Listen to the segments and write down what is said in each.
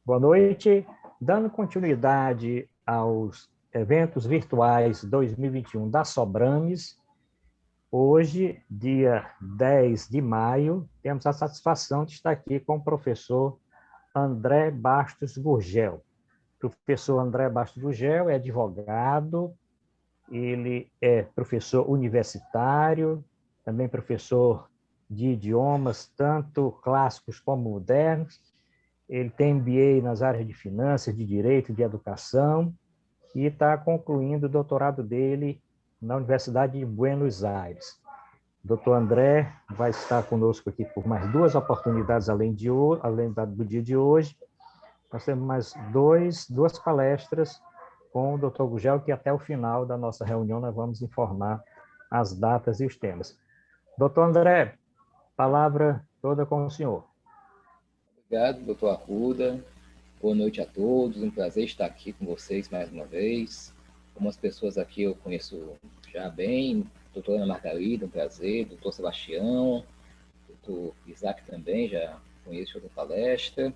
Boa noite. Dando continuidade aos eventos virtuais 2021 da Sobrames, hoje, dia 10 de maio, temos a satisfação de estar aqui com o professor André Bastos Gurgel. O professor André Bastos Gurgel é advogado, ele é professor universitário, também professor de idiomas, tanto clássicos como modernos. Ele tem MBA nas áreas de finanças, de direito, de educação, e está concluindo o doutorado dele na Universidade de Buenos Aires. O doutor André vai estar conosco aqui por mais duas oportunidades, além do dia de hoje. Nós temos mais duas palestras com o doutor Gurgel, que até o final da nossa reunião nós vamos informar as datas e os temas. Doutor André, palavra toda com o senhor. Obrigado, doutor Arruda. Boa noite a todos. Um prazer estar aqui com vocês mais uma vez. Algumas pessoas aqui eu conheço já bem. Doutora Ana Margarida, um prazer. Doutor Sebastião. Doutor Isaac também, já conheço de outra palestra.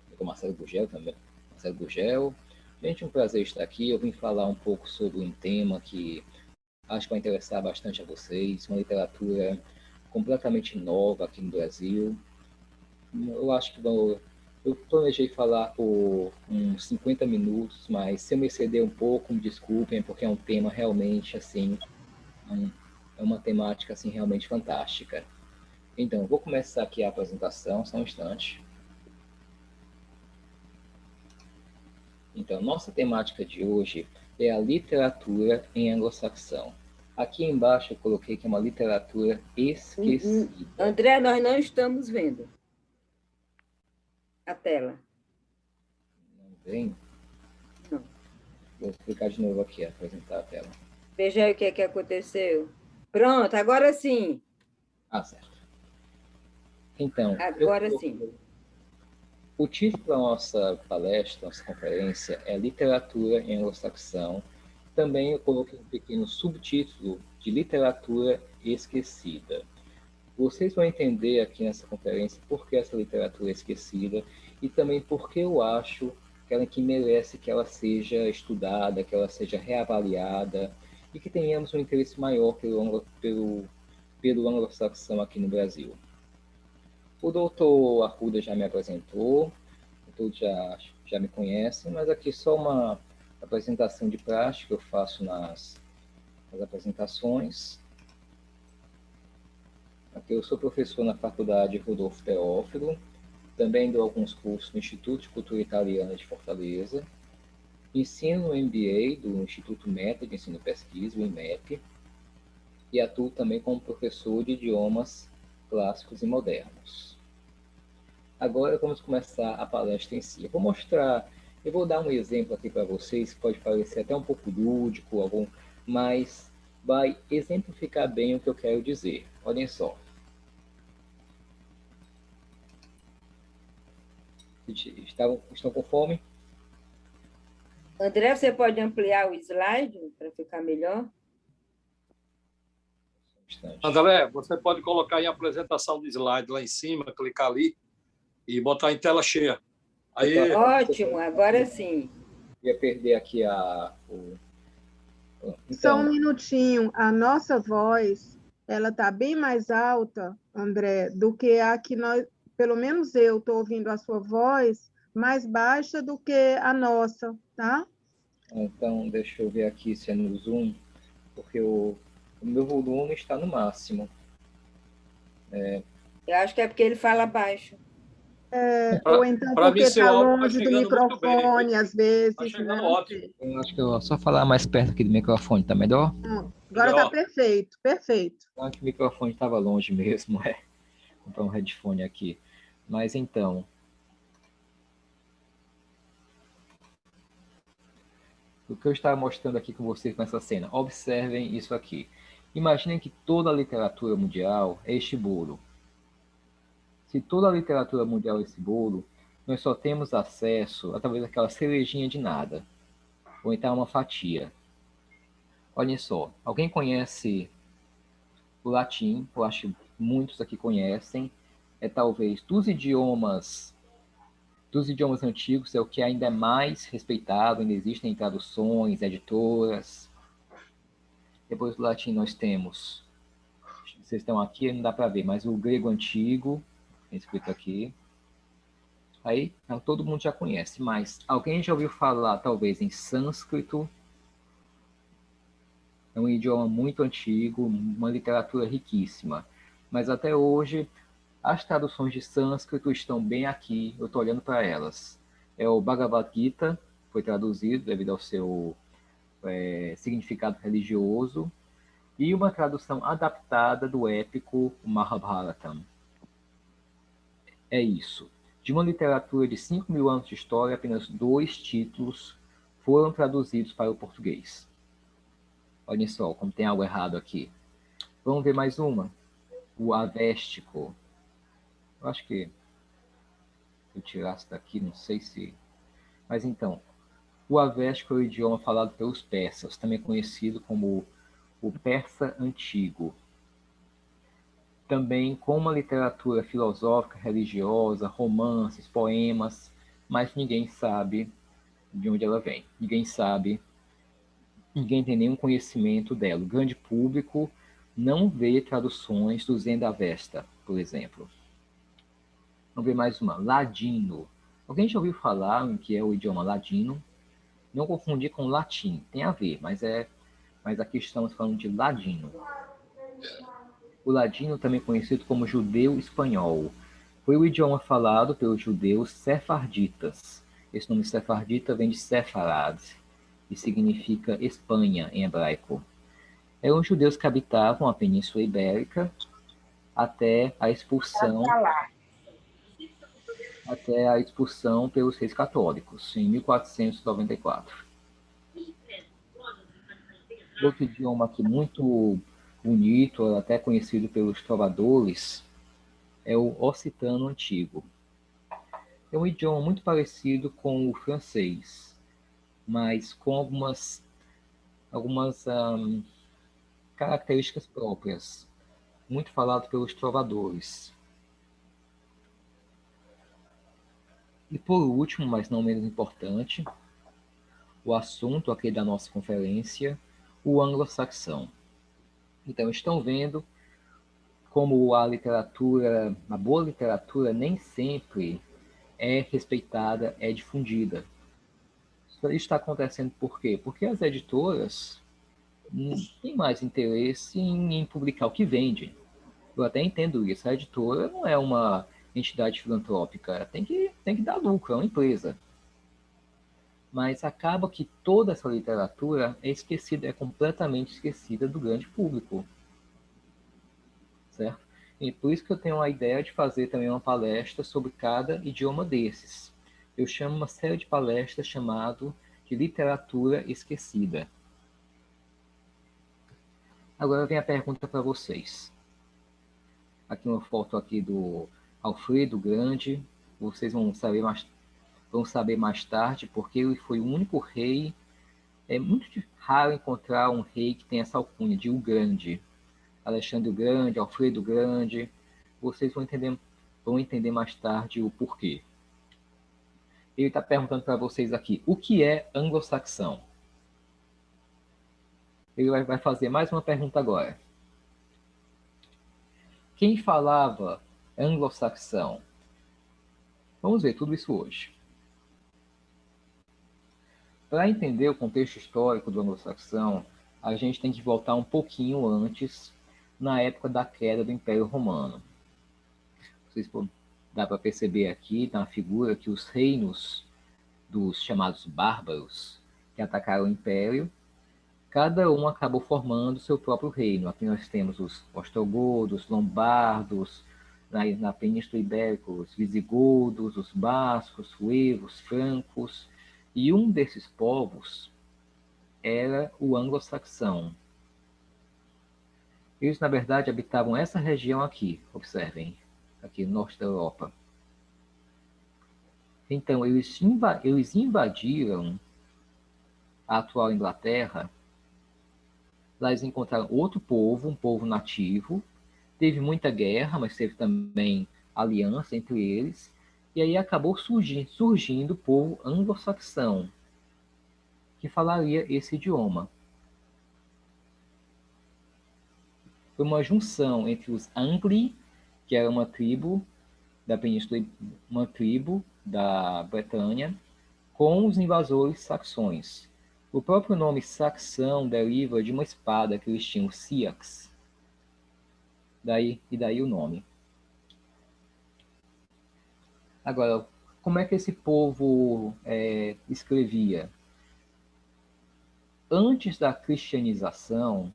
Doutor Marcelo Gurgel também. Marcelo Gurgel. Gente, um prazer estar aqui. Eu vim falar um pouco sobre um tema que acho que vai interessar bastante a vocês. Uma literatura completamente nova aqui no Brasil. Eu acho que eu planejei falar por uns 50 minutos, mas se eu me exceder um pouco, me desculpem, porque é um tema realmente, assim, é uma temática, assim, realmente fantástica. Então, vou começar aqui a apresentação, só um instante. Então, nossa temática de hoje é a literatura em anglo-saxão. Aqui embaixo eu coloquei que é uma literatura esquecida. André, nós não estamos vendo a tela. Não vem? Não. Vou explicar de novo aqui, apresentar a tela. Veja aí o que é que aconteceu. Pronto, agora sim. Ah, certo. Então, agora sim. O título da nossa palestra, nossa conferência, é Literatura em Anglo-Saxão. Também eu coloquei um pequeno subtítulo de Literatura Esquecida. Vocês vão entender aqui nessa conferência por que essa literatura é esquecida e também por que eu acho que merece que ela seja estudada, que ela seja reavaliada e que tenhamos um interesse maior pelo anglo-saxão aqui no Brasil. O doutor Arruda já me apresentou, todos já me conhecem, mas aqui só uma apresentação de prática que eu faço nas apresentações. Aqui eu sou professor na Faculdade Rodolfo Teófilo, também dou alguns cursos no Instituto de Cultura Italiana de Fortaleza, ensino no MBA do Instituto Meta de Ensino e Pesquisa, o IMEP, e atuo também como professor de idiomas clássicos e modernos. Agora vamos começar a palestra em si. Eu vou dar um exemplo aqui para vocês, que pode parecer até um pouco lúdico, mas vai exemplificar bem o que eu quero dizer. Olhem só. Estão com fome? André, você pode ampliar o slide para ficar melhor? André, você pode colocar em apresentação do slide lá em cima, clicar ali e botar em tela cheia. Aí... Ótimo, agora sim. Ia perder aqui Então... Só um minutinho. A nossa voz, ela está bem mais alta, André, do que a que nós... Pelo menos eu estou ouvindo a sua voz mais baixa do que a nossa, tá? Então, deixa eu ver aqui se é no Zoom, porque o meu volume está no máximo. Eu acho que é porque ele fala baixo. Ou então porque está longe do microfone, às vezes. Tá chegando ótimo. Eu acho que eu só falar mais perto aqui do microfone, tá melhor? Agora está perfeito, perfeito. Eu acho que o microfone estava longe mesmo, Vou comprar um headphone aqui. Mas então... O que eu estava mostrando aqui com vocês nessa cena, observem isso aqui. Imaginem que toda a literatura mundial é este bolo. Se toda a literatura mundial é esse bolo, nós só temos acesso a talvez aquela cerejinha de nada, ou então uma fatia. Olhem só, alguém conhece o latim? Eu acho que muitos aqui conhecem. É talvez dos idiomas Dos idiomas antigos é o que ainda é mais respeitado, ainda existem traduções, editoras. Depois do latim nós temos, vocês estão aqui, não dá para ver, mas o grego antigo, escrito aqui. Aí todo mundo já conhece, mas alguém já ouviu falar talvez em sânscrito? É um idioma muito antigo, uma literatura riquíssima. Mas até hoje, as traduções de sânscrito estão bem aqui, eu estou olhando para elas. É o Bhagavad Gita, foi traduzido devido ao seu significado religioso, e uma tradução adaptada do épico Mahabharata. É isso. De uma literatura de 5.000 anos de história, apenas 2 títulos foram traduzidos para o português. Olhem só, como tem algo errado aqui. Vamos ver mais uma. O Avéstico. Eu acho que eu tirasse daqui, não sei se... Mas então, o Avéstico é o idioma falado pelos persas, também conhecido como o persa antigo. Também com uma literatura filosófica, religiosa, romances, poemas, mas ninguém sabe de onde ela vem. Ninguém sabe, ninguém tem nenhum conhecimento dela. O grande público não vê traduções do Zendavesta, por exemplo. Vamos ver mais uma. Ladino. Alguém já ouviu falar em que é o idioma ladino? Não confundir com latim. Tem a ver, mas aqui estamos falando de ladino. O ladino, também conhecido como judeu espanhol, foi o idioma falado pelos judeus sefarditas. Esse nome sefardita vem de Sefarad e significa Espanha em hebraico. Eram judeus que habitavam a Península Ibérica até a expulsão pelos reis católicos, em 1494. Outro idioma aqui muito bonito, até conhecido pelos trovadores, é o occitano antigo. É um idioma muito parecido com o francês, mas com algumas características próprias, muito falado pelos trovadores. E por último, mas não menos importante, o assunto aqui da nossa conferência, o anglo-saxão. Então, estão vendo como a boa literatura nem sempre é respeitada, é difundida. Isso está acontecendo por quê? Porque as editoras têm mais interesse em publicar o que vende. Eu até entendo isso. A editora não é uma entidade filantrópica, tem que dar lucro, é uma empresa. Mas acaba que toda essa literatura é esquecida, é completamente esquecida do grande público. Certo? E por isso que eu tenho a ideia de fazer também uma palestra sobre cada idioma desses. Eu chamo uma série de palestras chamado de literatura esquecida. Agora vem a pergunta para vocês. Aqui uma foto aqui do Alfredo Grande. Vocês vão saber mais tarde, porque ele foi o único rei. É muito raro encontrar um rei que tem essa alcunha de o Grande. Alexandre o Grande, Alfredo Grande. Vocês vão entender mais tarde o porquê. Ele está perguntando para vocês aqui, o que é anglo-saxão? Ele vai fazer mais uma pergunta agora. Quem falava anglo-saxão? Vamos ver tudo isso hoje. Para entender o contexto histórico do anglo-saxão, a gente tem que voltar um pouquinho antes, na época da queda do Império Romano. Dá para perceber aqui na figura que os reinos dos chamados bárbaros que atacaram o Império, cada um acabou formando seu próprio reino. Aqui nós temos os ostrogodos, lombardos, na Península Ibérica, os visigodos, os bascos, suevos, francos, e um desses povos era o anglo-saxão. Eles, na verdade, habitavam essa região aqui, observem, aqui no norte da Europa. Então, eles invadiram a atual Inglaterra. Lá eles encontraram outro povo, um povo nativo. Teve muita guerra, mas teve também aliança entre eles. E aí acabou surgindo o povo anglo-saxão, que falaria esse idioma. Foi uma junção entre os Angli, que era uma tribo da Península, uma tribo da Bretanha, com os invasores saxões. O próprio nome saxão deriva de uma espada que eles tinham, Siax. Daí o nome. Agora, como é que esse povo escrevia? Antes da cristianização,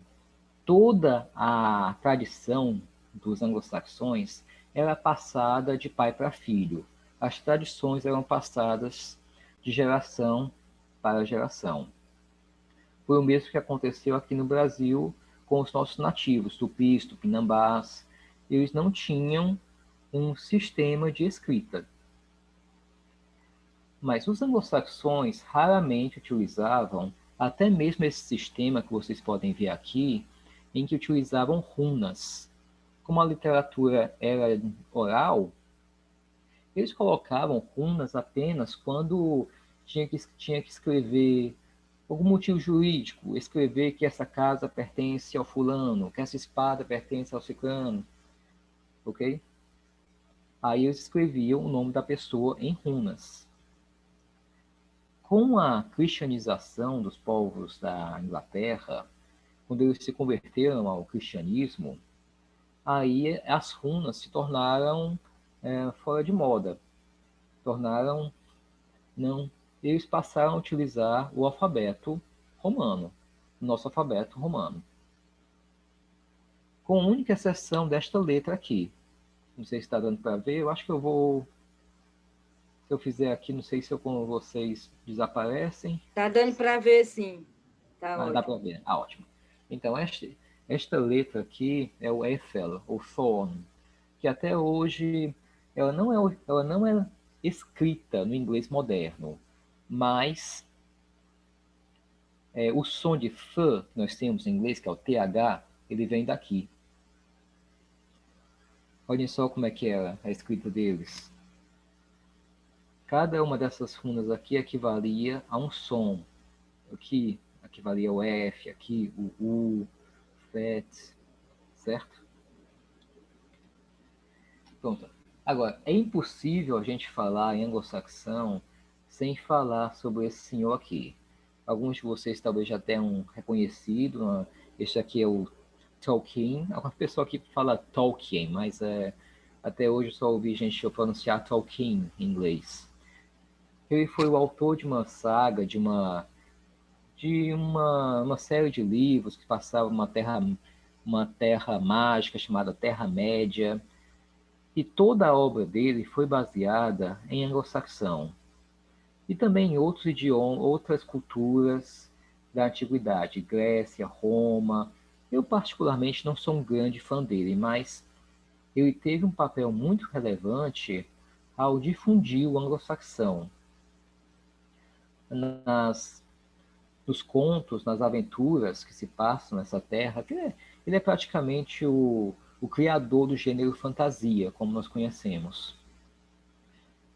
toda a tradição dos anglo-saxões era passada de pai para filho. As tradições eram passadas de geração para geração. Foi o mesmo que aconteceu aqui no Brasil com os nossos nativos, tupis, tupinambás. Eles não tinham um sistema de escrita. Mas os anglo-saxões raramente utilizavam até mesmo esse sistema que vocês podem ver aqui, em que utilizavam runas. Como a literatura era oral, eles colocavam runas apenas quando tinha que escrever algum motivo jurídico, escrever que essa casa pertence ao fulano, que essa espada pertence ao ciclano, ok? Aí eles escreviam o nome da pessoa em runas. Com a cristianização dos povos da Inglaterra, quando eles se converteram ao cristianismo, aí as runas se tornaram fora de moda. Eles passaram a utilizar o alfabeto romano, o nosso alfabeto romano. Com a única exceção desta letra aqui. Não sei se está dando para ver, eu acho que eu vou... Se eu fizer aqui, não sei se vocês desaparecem. Está dando para ver, sim. Tá ótimo. Dá para ver. Ótimo. Então, esta letra aqui é o Ethel, ou Thorn, que até hoje ela não é escrita no inglês moderno, mas o som de F que nós temos em inglês, que é o TH, ele vem daqui. Olhem só como é que era a escrita deles. Cada uma dessas runas aqui equivalia a um som. Aqui equivalia ao F, aqui o U, FET, certo? Pronto. Agora, é impossível a gente falar em anglo-saxão sem falar sobre esse senhor aqui. Alguns de vocês talvez já tenham reconhecido. Este aqui é o Tolkien. Uma pessoa aqui fala Tolkien, mas até hoje eu só ouvi gente pronunciar Tolkien em inglês. Ele foi o autor de uma saga, de uma série de livros que passava uma terra mágica chamada Terra-média. E toda a obra dele foi baseada em anglo-saxão. E também em outros idiomas, outras culturas da antiguidade, Grécia, Roma. Eu particularmente não sou um grande fã dele, mas ele teve um papel muito relevante ao difundir o anglo-saxão. Nos contos, nas aventuras que se passam nessa terra, ele é praticamente o criador do gênero fantasia, como nós conhecemos.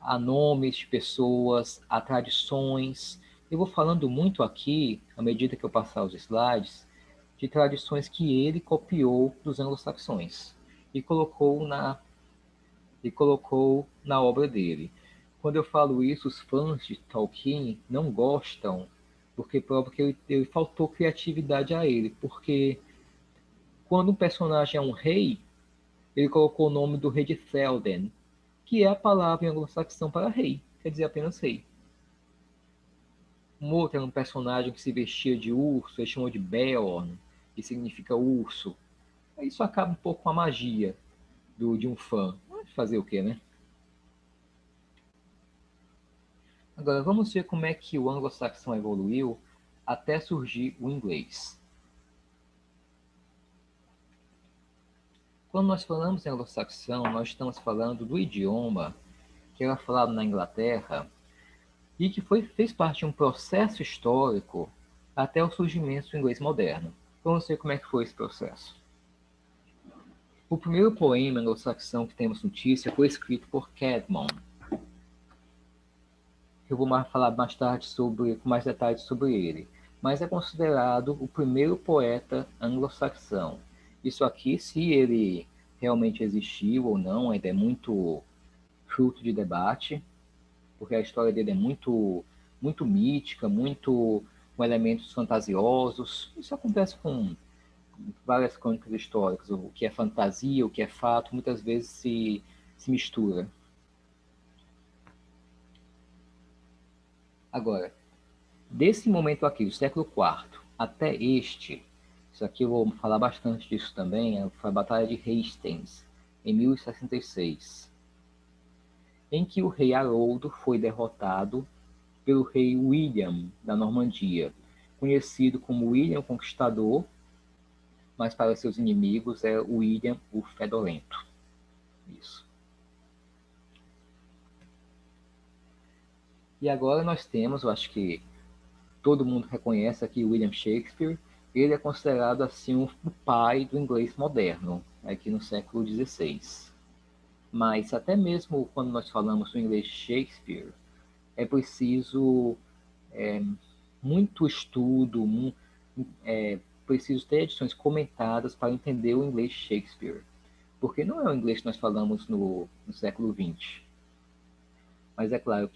Há nomes de pessoas, há tradições. Eu vou falando muito aqui, à medida que eu passar os slides, de tradições que ele copiou dos anglo-saxões e colocou na obra dele. Quando eu falo isso, os fãs de Tolkien não gostam, porque prova que ele faltou criatividade a ele, porque quando um personagem é um rei, ele colocou o nome do rei de Théoden, que é a palavra em anglo-saxão para rei, quer dizer apenas rei. Um outro era um personagem que se vestia de urso, ele chamou de Beorn, que significa urso. Isso acaba um pouco com a magia de um fã. Fazer o quê, né? Agora, vamos ver como é que o anglo-saxão evoluiu até surgir o inglês. Quando nós falamos em anglo-saxão, nós estamos falando do idioma que era falado na Inglaterra e que fez parte de um processo histórico até o surgimento do inglês moderno. Vamos ver como é que foi esse processo. O primeiro poema anglo-saxão que temos notícia foi escrito por Caedmon. eu vou falar mais tarde com mais detalhes sobre ele. Mas é considerado o primeiro poeta anglo-saxão. Isso aqui, se ele realmente existiu ou não, ainda é muito fruto de debate, porque a história dele é muito, muito mítica, muito com elementos fantasiosos. Isso acontece com várias crônicas históricas. O que é fantasia, o que é fato, muitas vezes se mistura. Agora, desse momento aqui, do século IV, até este, isso aqui eu vou falar bastante disso também, foi a Batalha de Hastings, em 1066, em que o rei Haroldo foi derrotado pelo rei William da Normandia, conhecido como William o Conquistador, mas para seus inimigos é William o Fedorento. Isso. E agora nós temos, eu acho que todo mundo reconhece aqui William Shakespeare. Ele é considerado assim o pai do inglês moderno, aqui no século XVI. Mas até mesmo quando nós falamos do inglês Shakespeare, é preciso muito estudo, preciso ter edições comentadas para entender o inglês Shakespeare, porque não é o inglês que nós falamos no século XX. Mas é claro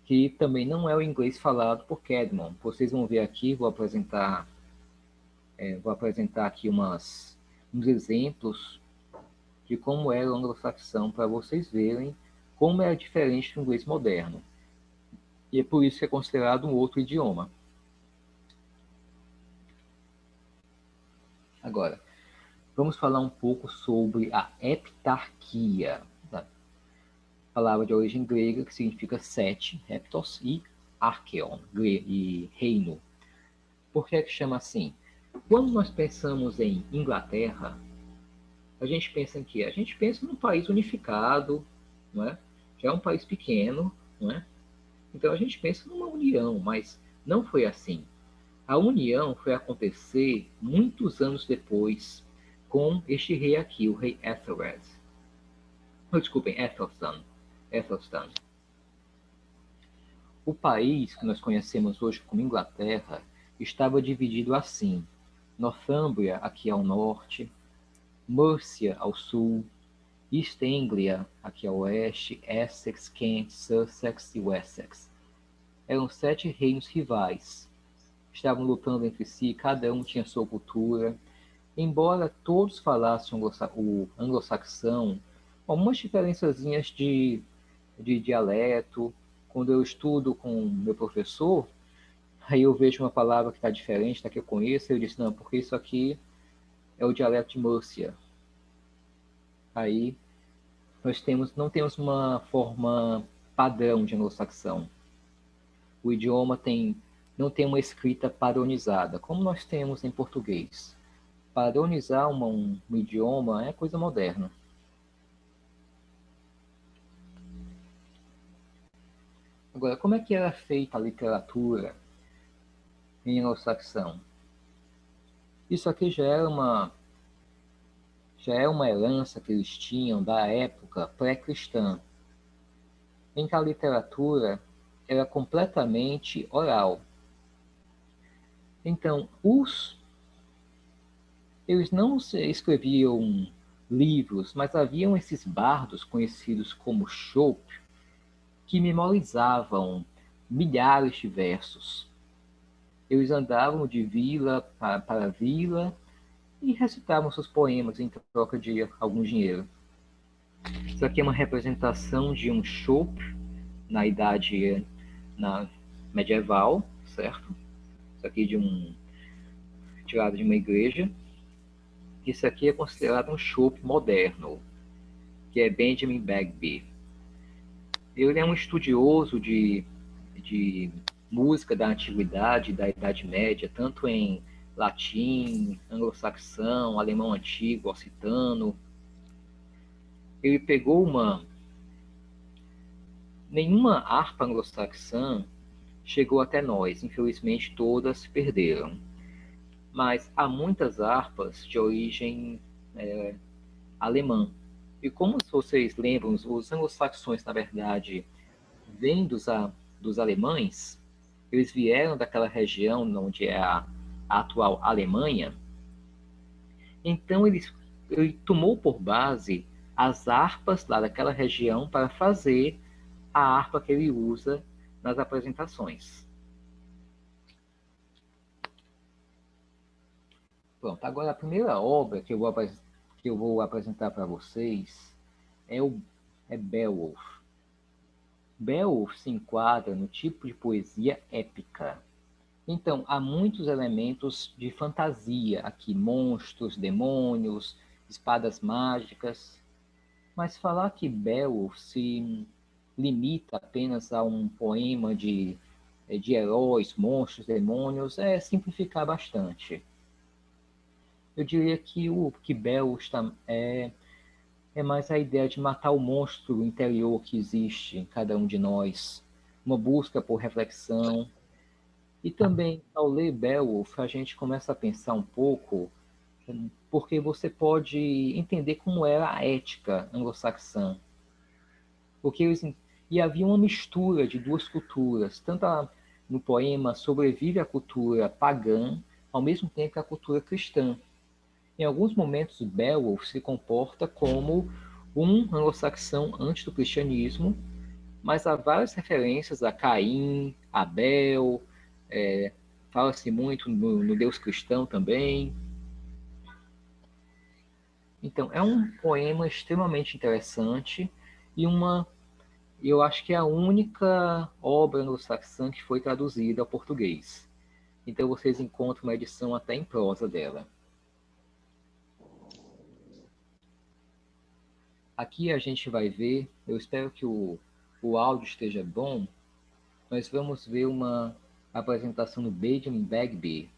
que também não é o inglês falado por Cædmon. Vocês vão ver aqui, vou apresentar aqui uns exemplos de como era o anglo-saxão, para vocês verem como é diferente do inglês moderno. E é por isso que é considerado um outro idioma. Agora, vamos falar um pouco sobre a heptarquia. Palavra de origem grega que significa sete, heptos, e archeon, e reino. Por que é que chama assim? Quando nós pensamos em Inglaterra, a gente pensa em quê? A gente pensa num país unificado, não é? Já é um país pequeno, não é? Então a gente pensa numa união, mas não foi assim. A união foi acontecer muitos anos depois com este rei aqui, o rei Ethelred. Desculpem, Ethelstan. O país que nós conhecemos hoje como Inglaterra estava dividido assim: Northumbria aqui ao norte, Mercia ao sul, East Anglia aqui ao oeste, Essex, Kent, Sussex e Wessex. Eram 7 reinos rivais. Estavam lutando entre si, cada um tinha sua cultura. Embora todos falassem o anglo-saxão, algumas diferençazinhas de dialeto. Quando eu estudo com meu professor, aí eu vejo uma palavra que está diferente da que eu conheço, eu disse, não, porque isso aqui é o dialeto de Mercia. Aí nós não temos uma forma padrão de anglo-saxão. O idioma não tem uma escrita padronizada, como nós temos em português. Padronizar um idioma é coisa moderna. Agora, como é que era feita a literatura em anglo-saxão? Isso aqui já é uma herança que eles tinham da época pré-cristã, em que a literatura era completamente oral. Então, eles não escreviam livros, mas haviam esses bardos conhecidos como Schope, que memorizavam milhares de versos. Eles andavam de vila para vila e recitavam seus poemas em troca de algum dinheiro. Isso aqui é uma representação de um Schope na idade medieval, certo? Isso aqui tirado de uma igreja. Isso aqui é considerado um Schope moderno, que é Benjamin Bagby. Ele é um estudioso de música da antiguidade, da Idade Média, tanto em latim, anglo-saxão, alemão antigo, occitano. Ele pegou nenhuma harpa anglo-saxã chegou até nós, infelizmente todas se perderam. Mas há muitas harpas de origem alemã. E como vocês lembram, os anglo-saxões, na verdade, vêm dos dos alemães. Eles vieram daquela região onde é a atual Alemanha. Então ele tomou por base as harpas lá daquela região para fazer a harpa que ele usa nas apresentações. Pronto, agora a primeira obra que eu vou apresentar para vocês é Beowulf. Beowulf se enquadra no tipo de poesia épica. Então, há muitos elementos de fantasia aqui, monstros, demônios, espadas mágicas. Mas falar que Beowulf se limita apenas a um poema de heróis, monstros, demônios, é simplificar bastante. Eu diria que Beowulf é mais a ideia de matar o monstro interior que existe em cada um de nós, uma busca por reflexão. E também, ao ler Beowulf, a gente começa a pensar um pouco, porque você pode entender como era a ética anglo-saxã. E havia uma mistura de duas culturas, tanto no poema sobrevive a cultura pagã, ao mesmo tempo que a cultura cristã. Em alguns momentos, Beowulf se comporta como um anglo-saxão antes do cristianismo, mas há várias referências a Caim, Abel, fala-se muito no Deus cristão também. Então, é um poema extremamente interessante e eu acho que é a única obra anglo-saxã que foi traduzida ao português. Então, vocês encontram uma edição até em prosa dela. Aqui a gente vai ver, eu espero que o áudio esteja bom, nós vamos ver uma apresentação do Benjamin Bagby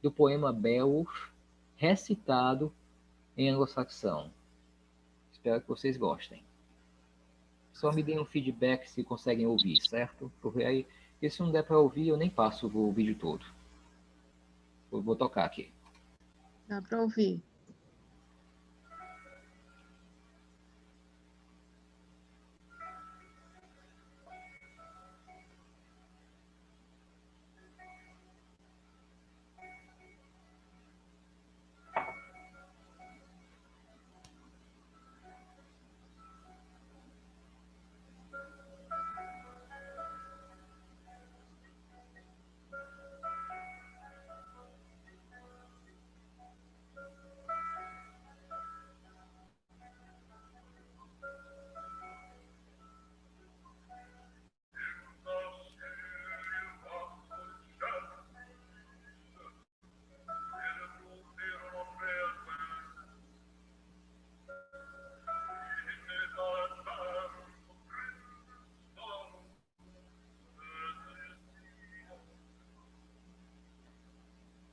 do poema Beowulf, recitado em anglo-saxão. Espero que vocês gostem. Só me deem um feedback se conseguem ouvir, certo? Porque aí, se não der para ouvir, eu nem passo o vídeo todo. Eu vou tocar aqui. Dá para ouvir.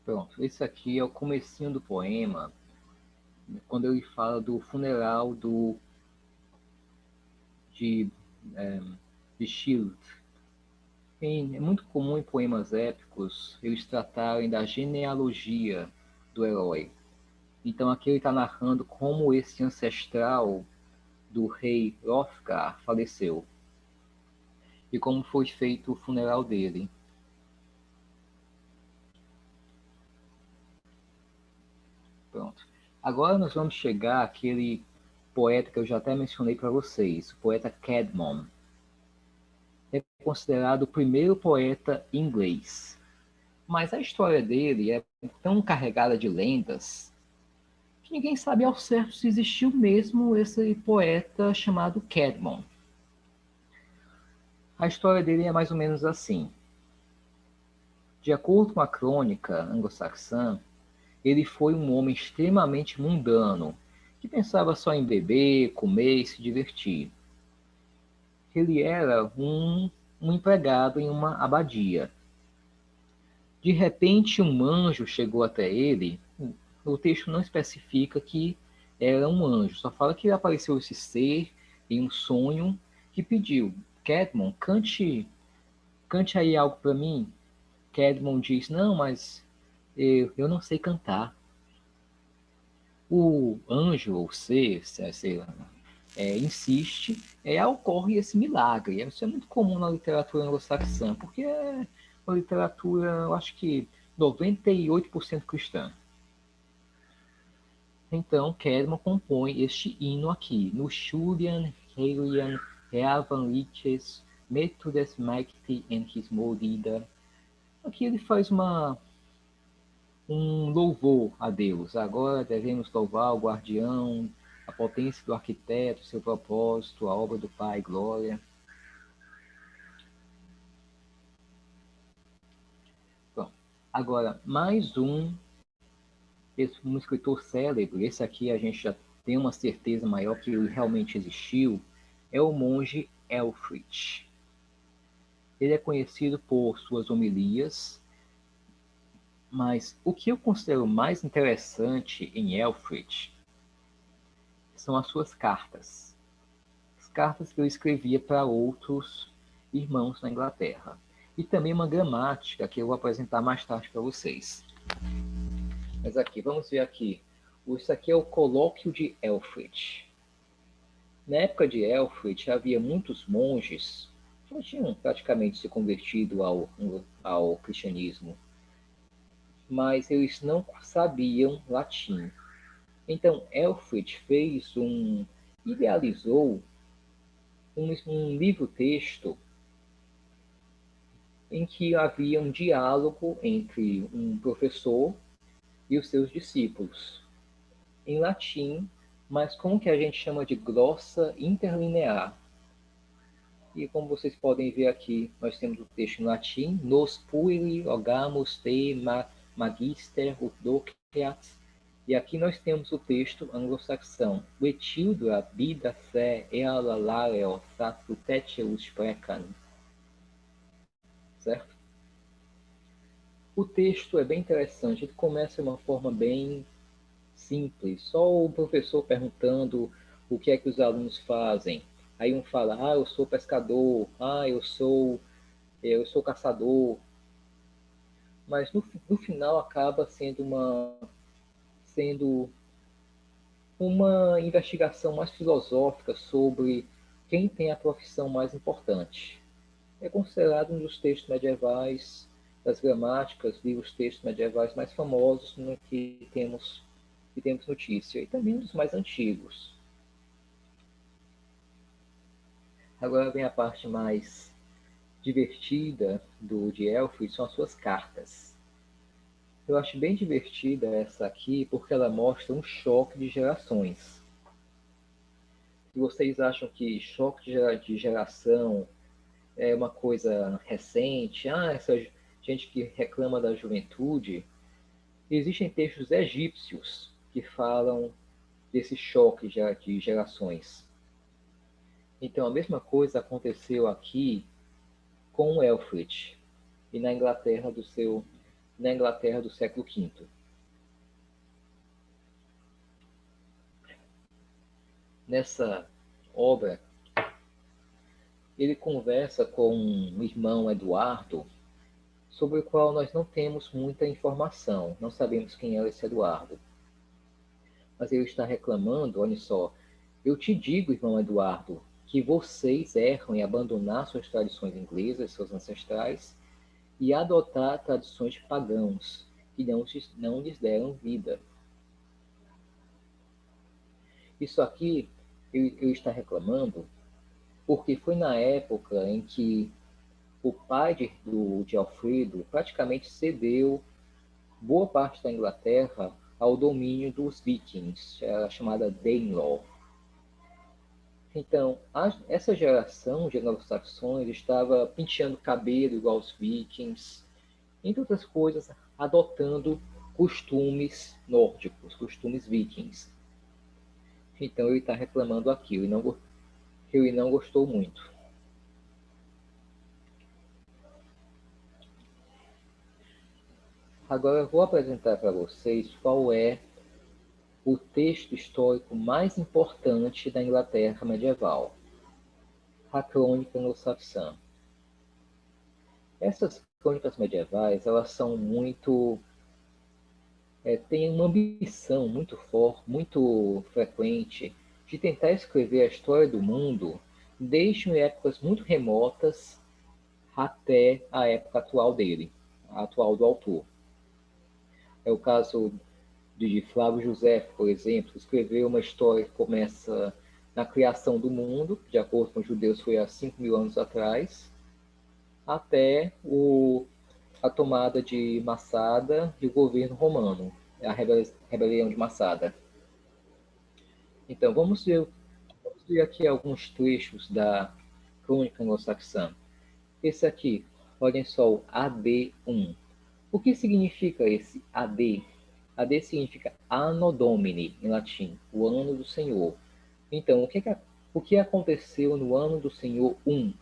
Pronto, esse aqui é o comecinho do poema, quando ele fala do funeral de Scyld. É muito comum em poemas épicos eles tratarem da genealogia do herói. Então aqui ele está narrando como esse ancestral do rei Hrothgar faleceu e como foi feito o funeral dele. Pronto. Agora nós vamos chegar àquele poeta que eu já até mencionei para vocês, o poeta Caedmon. É considerado o primeiro poeta inglês. Mas a história dele é tão carregada de lendas que ninguém sabe ao certo se existiu mesmo esse poeta chamado Caedmon. A história dele é mais ou menos assim. De acordo com a crônica anglo-saxã, ele foi um homem extremamente mundano, que pensava só em beber, comer e se divertir. Ele era um empregado em uma abadia. De repente, um anjo chegou até ele. O texto não especifica que era um anjo, só fala que apareceu esse ser em um sonho que pediu: Caedmon, cante aí algo para mim. Caedmon diz: não, mas eu não sei cantar. O anjo, ou ser, sei lá, insiste, ocorre esse milagre. Isso é muito comum na literatura anglo-saxã, porque é uma literatura, eu acho que 98% cristã. Então, Kedma compõe este hino aqui, no Shurian, Helian, Reavan Liches, Methodes Maikti and His Morida. Aqui ele faz um louvor a Deus. Agora devemos louvar o guardião, a potência do arquiteto, seu propósito, a obra do Pai, glória. Bom, agora, mais um escritor célebre, esse aqui a gente já tem uma certeza maior que ele realmente existiu, é o monge Ælfric. Ele é conhecido por suas homilias, mas o que eu considero mais interessante em Ælfric são as suas cartas. As cartas que eu escrevia para outros irmãos na Inglaterra. E também uma gramática que eu vou apresentar mais tarde para vocês. Mas aqui, vamos ver aqui. Isso aqui é o colóquio de Ælfric. Na época de Ælfric, havia muitos monges que não tinham praticamente se convertido ao cristianismo, mas eles não sabiam latim. Então, Ælfric idealizou um livro-texto em que havia um diálogo entre um professor e os seus discípulos, em latim, mas com o que a gente chama de glossa interlinear. E como vocês podem ver aqui, nós temos o texto em latim, nos pueri logamus te magister udociat, e aqui nós temos o texto anglo-saxão, Vetilda bida fe ela lareo satutetius precan. Certo? O texto é bem interessante, ele começa de uma forma bem simples, só o professor perguntando o que é que os alunos fazem. Aí um fala, eu sou pescador, eu sou caçador. Mas no final acaba sendo uma investigação mais filosófica sobre quem tem a profissão mais importante. É considerado um dos textos medievais, das gramáticas, livros textos medievais mais famosos no que temos notícia, e também um dos mais antigos. Agora vem a parte mais divertida de Ælfric, são as suas cartas. Eu acho bem divertida essa aqui, porque ela mostra um choque de gerações. Se vocês acham que choque de geração é uma coisa recente, essa gente que reclama da juventude, existem textos egípcios que falam desse choque de gerações. Então, a mesma coisa aconteceu aqui com Ælfric e na Inglaterra do século V. Nessa obra, ele conversa com o irmão Eduardo, sobre o qual nós não temos muita informação, não sabemos quem é esse Eduardo. Mas ele está reclamando, olha só, eu te digo, irmão Eduardo, que vocês erram em abandonar suas tradições inglesas, seus ancestrais, e adotar tradições de pagãos, que não lhes deram vida. Isso aqui ele está reclamando porque foi na época em que o pai de Alfredo praticamente cedeu boa parte da Inglaterra ao domínio dos vikings, a chamada Danelaw. Então, essa geração de anglo-saxões estava penteando cabelo igual aos vikings, entre outras coisas, adotando costumes nórdicos, costumes vikings. Então, ele está reclamando aquilo, ele não gostou muito. Agora eu vou apresentar para vocês qual é o texto histórico mais importante da Inglaterra medieval, a Crônica Anglo-Saxã. Essas crônicas medievais, elas são têm uma ambição muito forte, muito frequente de tentar escrever a história do mundo desde épocas muito remotas até a época atual dele, a atual do autor. É o caso de Flávio José, por exemplo, que escreveu uma história que começa na criação do mundo, de acordo com os judeus foi há 5.000 anos atrás, até a tomada de Massada e o governo romano, a rebelião de Massada. Então, vamos ver aqui alguns trechos da Crônica Anglo-Saxã. Esse aqui, olhem só, o AD1. O que significa esse AD? AD significa Anno Domini, em latim, o ano do Senhor. Então, o que aconteceu no ano do Senhor 1?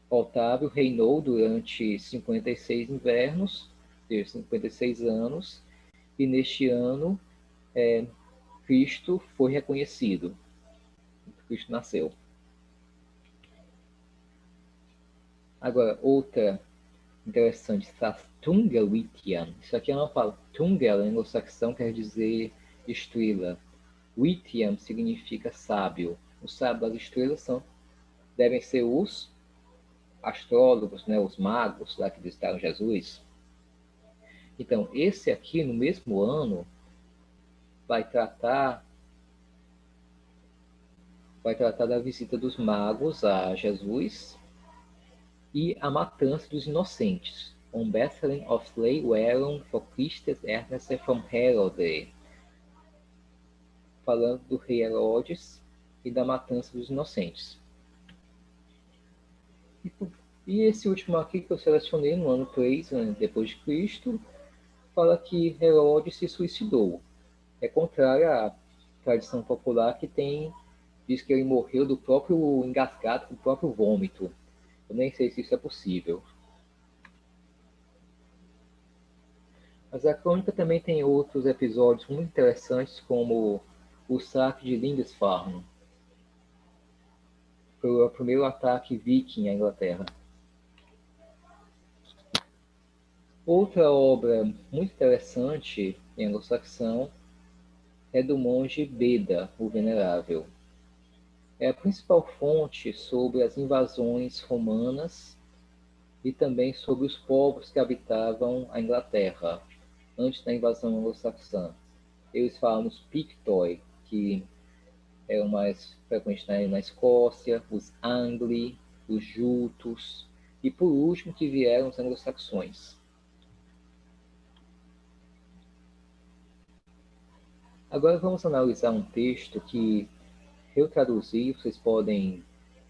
Otávio reinou durante 56 invernos, 56 anos, e neste ano Cristo foi reconhecido. Cristo nasceu. Agora, outra interessante, Tunga-Witiam. Isso aqui é uma palavra. Tunga, em anglo-saxão, quer dizer estrela. Witiam significa sábio. Os sábios das estrelas devem ser os astrólogos, né, os magos lá que visitaram Jesus. Então, esse aqui, no mesmo ano, vai tratar da visita dos magos a Jesus e a matança dos inocentes. Bethlehem of Slay whereon for Christus Ernest from Herod. Falando do rei Herodes e da matança dos inocentes. E esse último aqui que eu selecionei, no ano 3, depois de Cristo, fala que Herodes se suicidou. É contrário à tradição popular que diz que ele morreu do próprio engasgado, do próprio vômito. Eu nem sei se isso é possível. Mas a crônica também tem outros episódios muito interessantes, como o saque de Lindisfarne. Foi o primeiro ataque viking à Inglaterra. Outra obra muito interessante em anglo-saxão é do monge Beda, o Venerável. É a principal fonte sobre as invasões romanas e também sobre os povos que habitavam a Inglaterra antes da invasão anglo-saxã. Eles falam os Pictoi, que eram mais frequentes na Escócia, os Angli, os Jutos e, por último, que vieram os anglo-saxões. Agora vamos analisar um texto que eu traduzi. Vocês podem,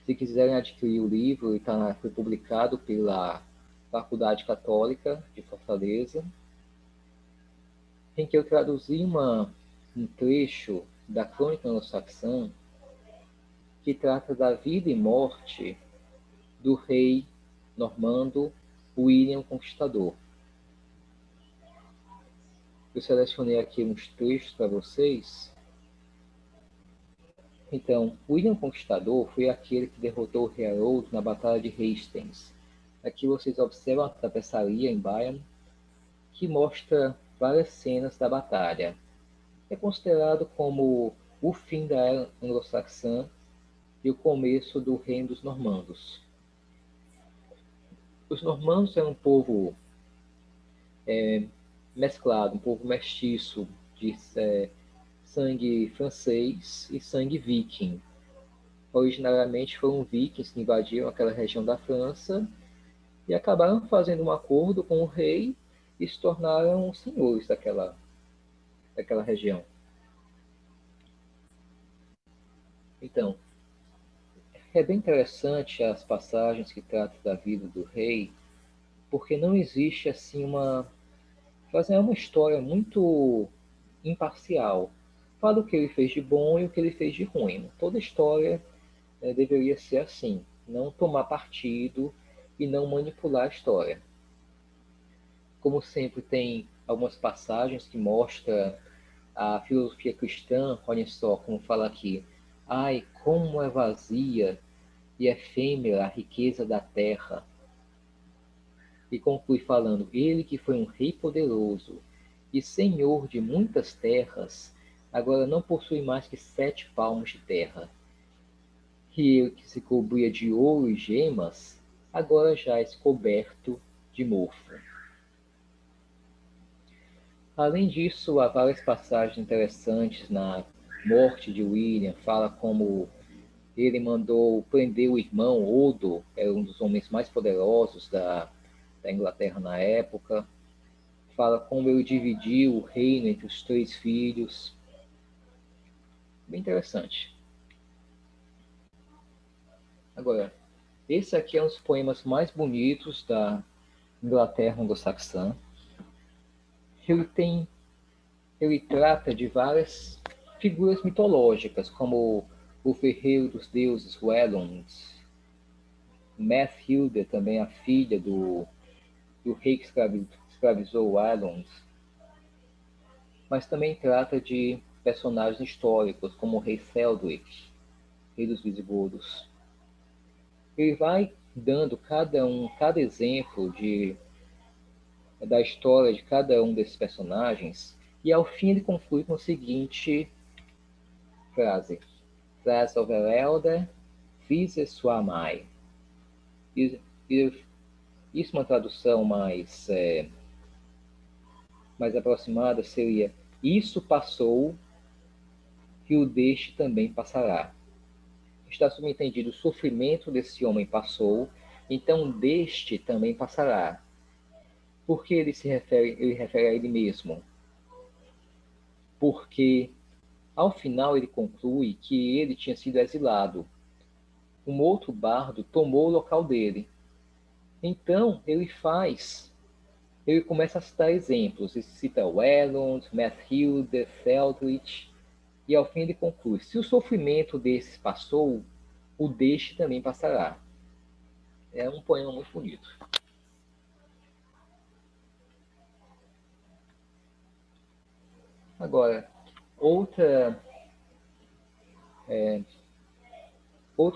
se quiserem adquirir o livro, foi publicado pela Faculdade Católica de Fortaleza, em que eu traduzi um trecho da Crônica Anglo-Saxã que trata da vida e morte do rei normando William Conquistador. Eu selecionei aqui uns trechos para vocês. Então, William Conquistador foi aquele que derrotou o rei Harold na Batalha de Hastings. Aqui vocês observam a tapeçaria em Bayern, que mostra várias cenas da batalha. É considerado como o fim da era anglo-saxã e o começo do reino dos normandos. Os normandos eram um povo mesclado, um povo mestiço de sangue francês e sangue viking. Originariamente foram vikings que invadiram aquela região da França e acabaram fazendo um acordo com o rei e se tornaram senhores daquela região. Então, é bem interessante as passagens que tratam da vida do rei, porque não existe assim uma história muito imparcial. Fala o que ele fez de bom e o que ele fez de ruim. Toda história deveria ser assim, não tomar partido e não manipular a história. Como sempre, tem algumas passagens que mostram a filosofia cristã. Olhem só como fala aqui: ai, como é vazia e efêmera a riqueza da terra. E conclui falando: ele que foi um rei poderoso e senhor de muitas terras, agora não possui mais que 7 palmos de terra. Rio que se cobria de ouro e gemas, agora já é coberto de mofo. Além disso, há várias passagens interessantes na morte de William. Fala como ele mandou prender o irmão Odo, era um dos homens mais poderosos da Inglaterra na época. Fala como ele dividiu o reino entre os 3 filhos. Bem interessante. Agora, esse aqui é um dos poemas mais bonitos da Inglaterra anglo-saxã. Ele trata de várias figuras mitológicas, como o ferreiro dos deuses Welland, Mathilde, também a filha do rei que escravizou Welland, mas também trata de personagens históricos, como o rei Theodoric, rei dos visigodos. Ele vai dando cada exemplo da história de cada um desses personagens, e ao fim ele conclui com a seguinte frase: Tras overelde, vice sua mãe. Isso uma tradução mais aproximada seria: isso passou, que o deste também passará. Está subentendido: o sofrimento desse homem passou, então deste também passará. Por que ele refere a ele mesmo? Porque ao final ele conclui que ele tinha sido exilado. Um outro bardo tomou o local dele. Então ele começa a citar exemplos. Ele cita Welland, Mathilde, Theodoric, e ao fim ele conclui: se o sofrimento desses passou, o deste também passará. É um poema muito bonito. Agora, outro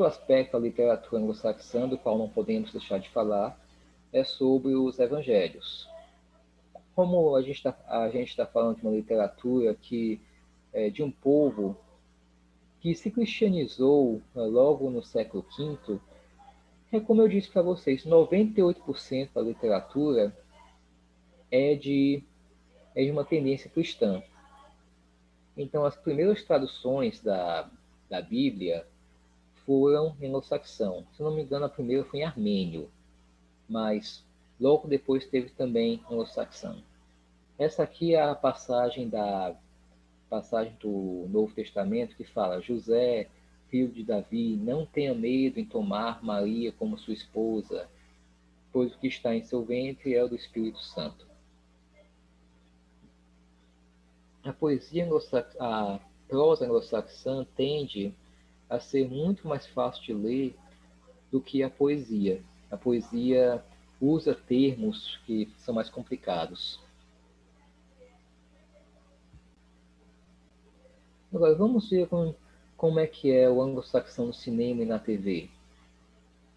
aspecto da literatura anglo-saxã, do qual não podemos deixar de falar, é sobre os evangelhos. Como a gente está falando de uma literatura de um povo que se cristianizou logo no século V, como eu disse para vocês, 98% da literatura é de uma tendência cristã. Então, as primeiras traduções da Bíblia foram em anglo-saxão. Se não me engano, a primeira foi em armênio, mas logo depois teve também anglo-saxão. Essa aqui é a passagem do Novo Testamento que fala: José, filho de Davi, não tenha medo em tomar Maria como sua esposa, pois o que está em seu ventre é o do Espírito Santo. A prosa anglo-saxã tende a ser muito mais fácil de ler do que a poesia. A poesia usa termos que são mais complicados. Agora, vamos ver como é que é o anglo-saxão no cinema e na TV.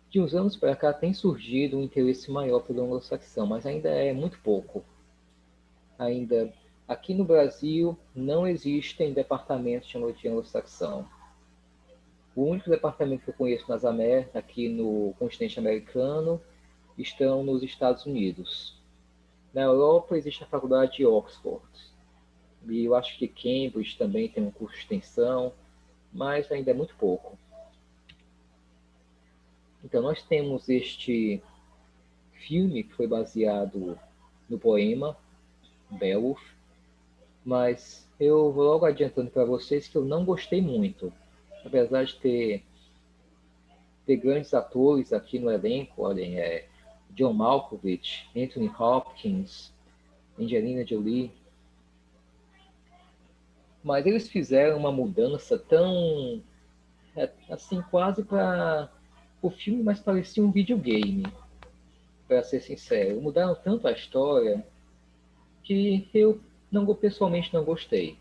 De uns anos para cá tem surgido um interesse maior pelo anglo-saxão, mas ainda é muito pouco. Ainda aqui no Brasil não existem departamentos de anglo-saxão. O único departamento que eu conheço aqui no continente americano estão nos Estados Unidos. Na Europa existe a faculdade de Oxford. E eu acho que Cambridge também tem um curso de extensão, mas ainda é muito pouco. Então nós temos este filme que foi baseado no poema Beowulf, mas eu vou logo adiantando para vocês que eu não gostei muito. Apesar de ter grandes atores aqui no elenco, olhem, John Malkovich, Anthony Hopkins, Angelina Jolie, mas eles fizeram uma mudança tão assim, quase para o filme, mas parecia um videogame, para ser sincero. Mudaram tanto a história que eu pessoalmente não gostei.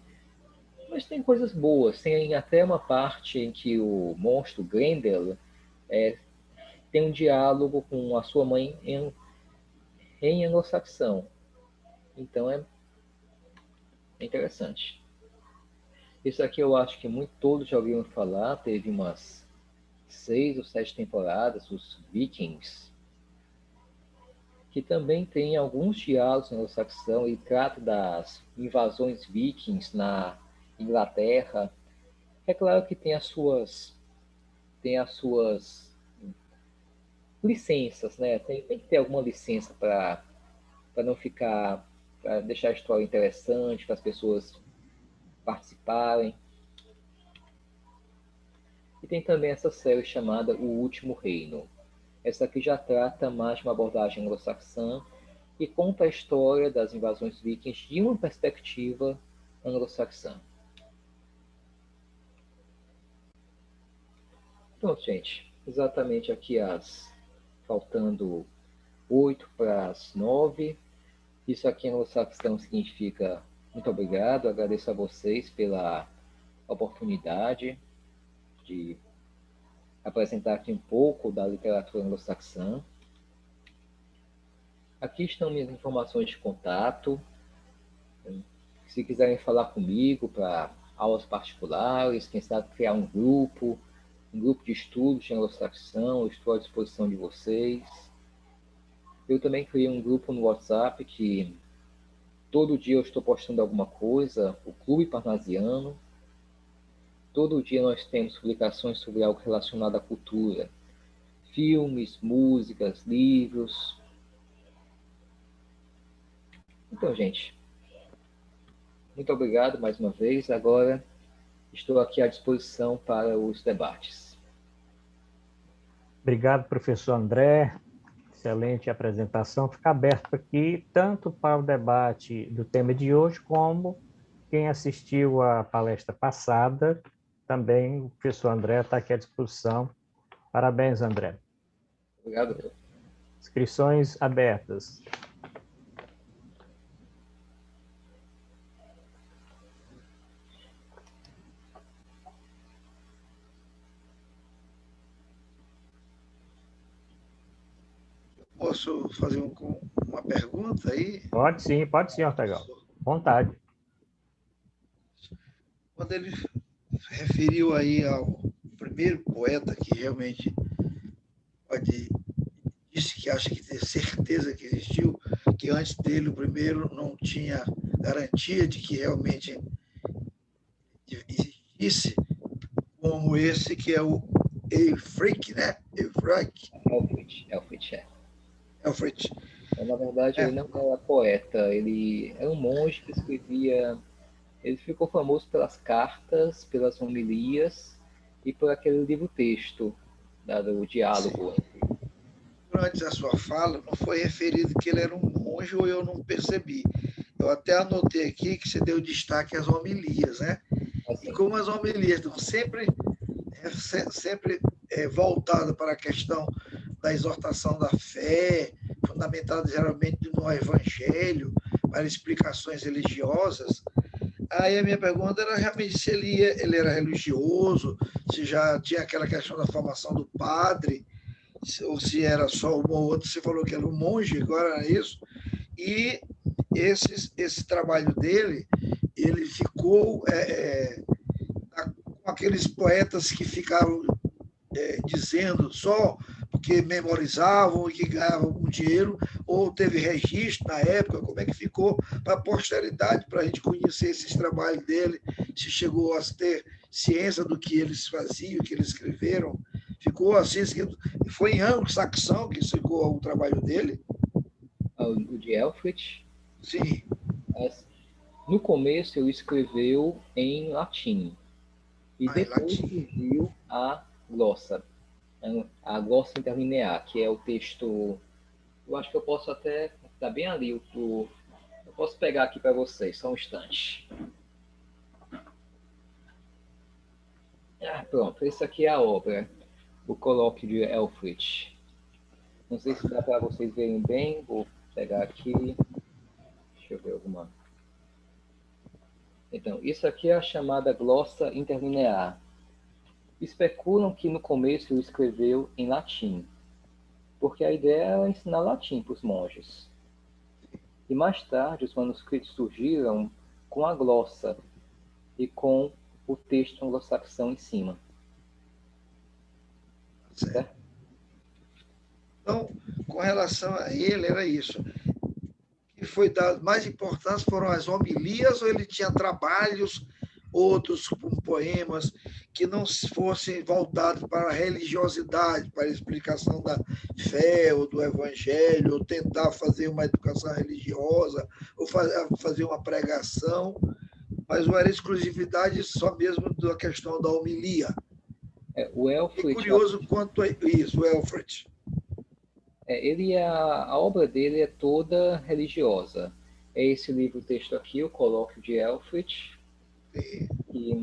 Mas tem coisas boas. Tem até uma parte em que o monstro Grendel tem um diálogo com a sua mãe em anglo-saxão. Então é interessante. Isso aqui eu acho que todos já ouviram falar, teve umas 6 ou 7 temporadas, os Vikings, que também tem alguns diálogos anglo-saxão e trata das invasões vikings na Inglaterra. É claro que tem as suas licenças, né? Tem que ter alguma licença para não ficar, para deixar a história interessante, para as pessoas participarem. E tem também essa série chamada O Último Reino. Essa aqui já trata mais de uma abordagem anglo-saxã e conta a história das invasões vikings de uma perspectiva anglo-saxã. Pronto, gente. Exatamente aqui faltando 8 para as 9. Isso aqui em anglo-saxão significa muito obrigado. Agradeço a vocês pela oportunidade de apresentar aqui um pouco da literatura anglo-saxã. Aqui estão minhas informações de contato. Se quiserem falar comigo para aulas particulares, quem sabe criar um grupo de estudos de anglo-saxão, eu estou à disposição de vocês. Eu também criei um grupo no WhatsApp que todo dia eu estou postando alguma coisa, o Clube Parnasiano. Todo dia nós temos publicações sobre algo relacionado à cultura. Filmes, músicas, livros. Então, gente, muito obrigado mais uma vez. Agora estou aqui à disposição para os debates. Obrigado, professor André. Excelente apresentação. Fica aberto aqui tanto para o debate do tema de hoje, como quem assistiu à palestra passada. Também o professor André está aqui à disposição. Parabéns, André. Obrigado, doutor. Inscrições abertas. Posso fazer uma pergunta aí? Pode sim, Ortegal. Vontade. Quando ele referiu aí ao primeiro poeta que realmente disse que acha que tem certeza que existiu, que antes dele o primeiro não tinha garantia de que realmente existisse, como esse que é o Elfric, né? Elfric. Na verdade, ele não era poeta, ele era um monge que escrevia. Ele ficou famoso pelas cartas, pelas homilias e por aquele livro-texto, do diálogo. Durante a sua fala, não foi referido que ele era um monge ou eu não percebi. Eu até anotei aqui que você deu destaque às homilias, né? Assim. E como as homilias estão sempre voltadas para a questão da exortação da fé, fundamentada geralmente no Evangelho, para explicações religiosas. Aí a minha pergunta era realmente se ele era religioso, se já tinha aquela questão da formação do padre, ou se era só um ou outro. Você falou que era um monge, agora era isso. E esse trabalho dele, ele ficou com aqueles poetas que ficavam dizendo só porque memorizavam e que ganhavam algum dinheiro, ou teve registro na época, como é que ficou para a posteridade, para a gente conhecer esses trabalhos dele, se chegou a ter ciência do que eles faziam, o que eles escreveram. Ficou assim, foi em anglo-saxão que ficou o trabalho dele? O de Elfric? Sim. No começo ele escreveu em latim, e depois surgiu a glossa interlinear, que é o texto. Eu acho que eu posso até. Está bem ali. Eu posso pegar aqui para vocês, só um instante. Pronto, esse aqui é a obra, o colóquio de Elfric. Não sei se dá para vocês verem bem, vou pegar aqui. Deixa eu ver alguma. Então, isso aqui é a chamada glossa interlinear. Especulam que no começo ele escreveu em latim, porque a ideia era ensinar latim para os monges. E mais tarde os manuscritos surgiram com a glossa e com o texto anglo-saxão em cima. Certo? Então, com relação a ele, era isso. O que foi dado mais importância foram as homilias, ou ele tinha trabalhos, outros como poemas, que não fossem voltados para a religiosidade, para a explicação da fé ou do evangelho, ou tentar fazer uma educação religiosa, ou fazer uma pregação, mas não era exclusividade só mesmo da questão da homilia. O Elfrith, e curioso quanto a isso, o Elfrith. A obra dele é toda religiosa. É esse livro, texto aqui, o Colóquio de Elfrith. E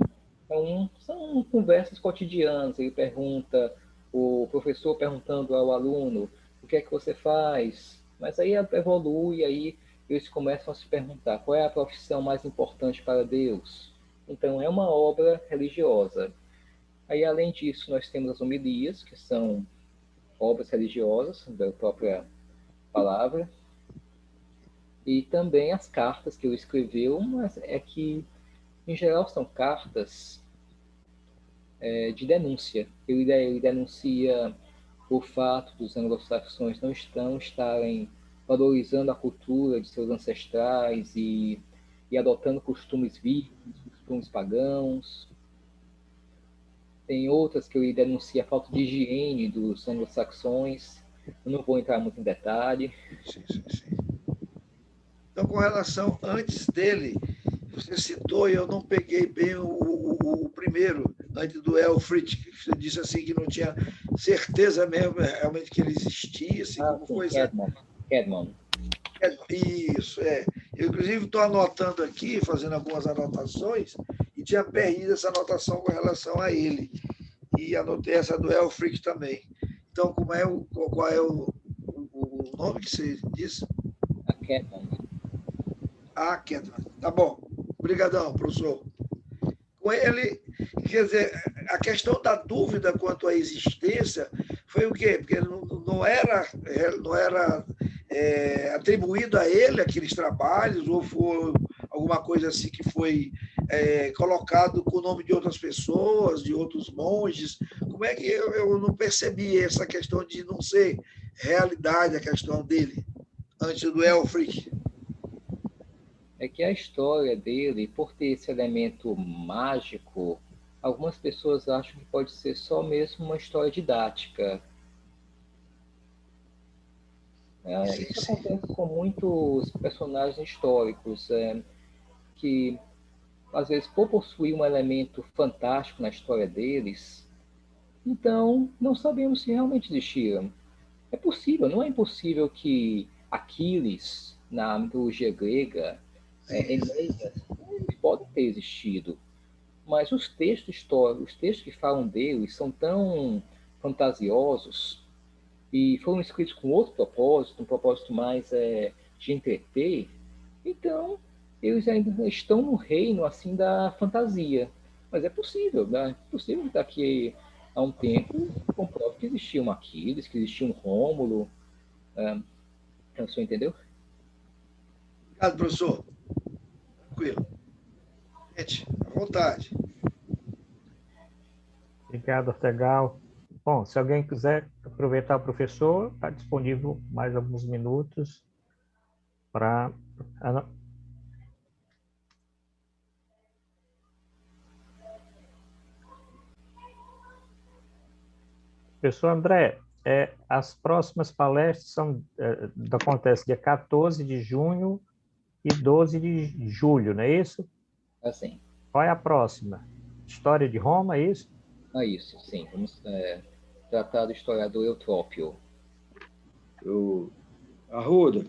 são conversas cotidianas. Ele pergunta, o professor perguntando ao aluno, o que é que você faz? Mas aí evolui, aí eles começam a se perguntar, qual é a profissão mais importante para Deus? Então, é uma obra religiosa. Aí, além disso, nós temos as homilias, que são obras religiosas, da própria palavra, e também as cartas que ele escreveu, mas é que, em geral, são cartas de denúncia. Ele denuncia o fato dos anglo-saxões não estarem valorizando a cultura de seus ancestrais e adotando costumes vikings, costumes pagãos. Tem outras que ele denuncia a falta de higiene dos anglo-saxões. Eu não vou entrar muito em detalhe. Sim. Então, com relação antes dele, você citou, e eu não peguei bem o primeiro, antes do Elfrith, que você disse assim que não tinha certeza mesmo realmente que ele existia, assim, como sim, coisa. Kedmon. Isso, é. Eu, inclusive, estou anotando aqui, fazendo algumas anotações, e tinha perdido essa anotação com relação a ele. E anotei essa do Elfrith também. Então, qual é o nome que você disse? A Kedmon. Kedmon. Tá bom. Obrigadão, professor. Com ele, quer dizer, a questão da dúvida quanto à existência foi o quê? Porque não era atribuído a ele aqueles trabalhos, ou foi alguma coisa assim que foi colocado com o nome de outras pessoas, de outros monges. Como é que eu não percebi essa questão de não ser realidade a questão dele, antes do Elfrith? É que a história dele, por ter esse elemento mágico, algumas pessoas acham que pode ser só mesmo uma história didática. Isso acontece com muitos personagens históricos, que, às vezes, por possuir um elemento fantástico na história deles, então não sabemos se realmente existiram. É possível, não é impossível que Aquiles, na mitologia grega, Enéas, eles podem ter existido, mas os textos históricos, os textos que falam deles são tão fantasiosos e foram escritos com outro propósito, um propósito mais de entreter, então eles ainda estão no reino assim da fantasia. Mas é possível, né? É possível que daqui a um tempo comprove que existia um Aquiles, que existia um Rômulo. O senhor entendeu? Obrigado, professor. Tranquilo. Gente, à vontade. Obrigado, Ortegal. Bom, se alguém quiser aproveitar o professor, está disponível mais alguns minutos para... Professor André, as próximas palestras acontecem dia 14 de junho e 12 de julho, não é isso? Assim. Qual é a próxima? História de Roma, é isso? Isso, sim. Vamos tratar do historiador Eutrópio. Arruda.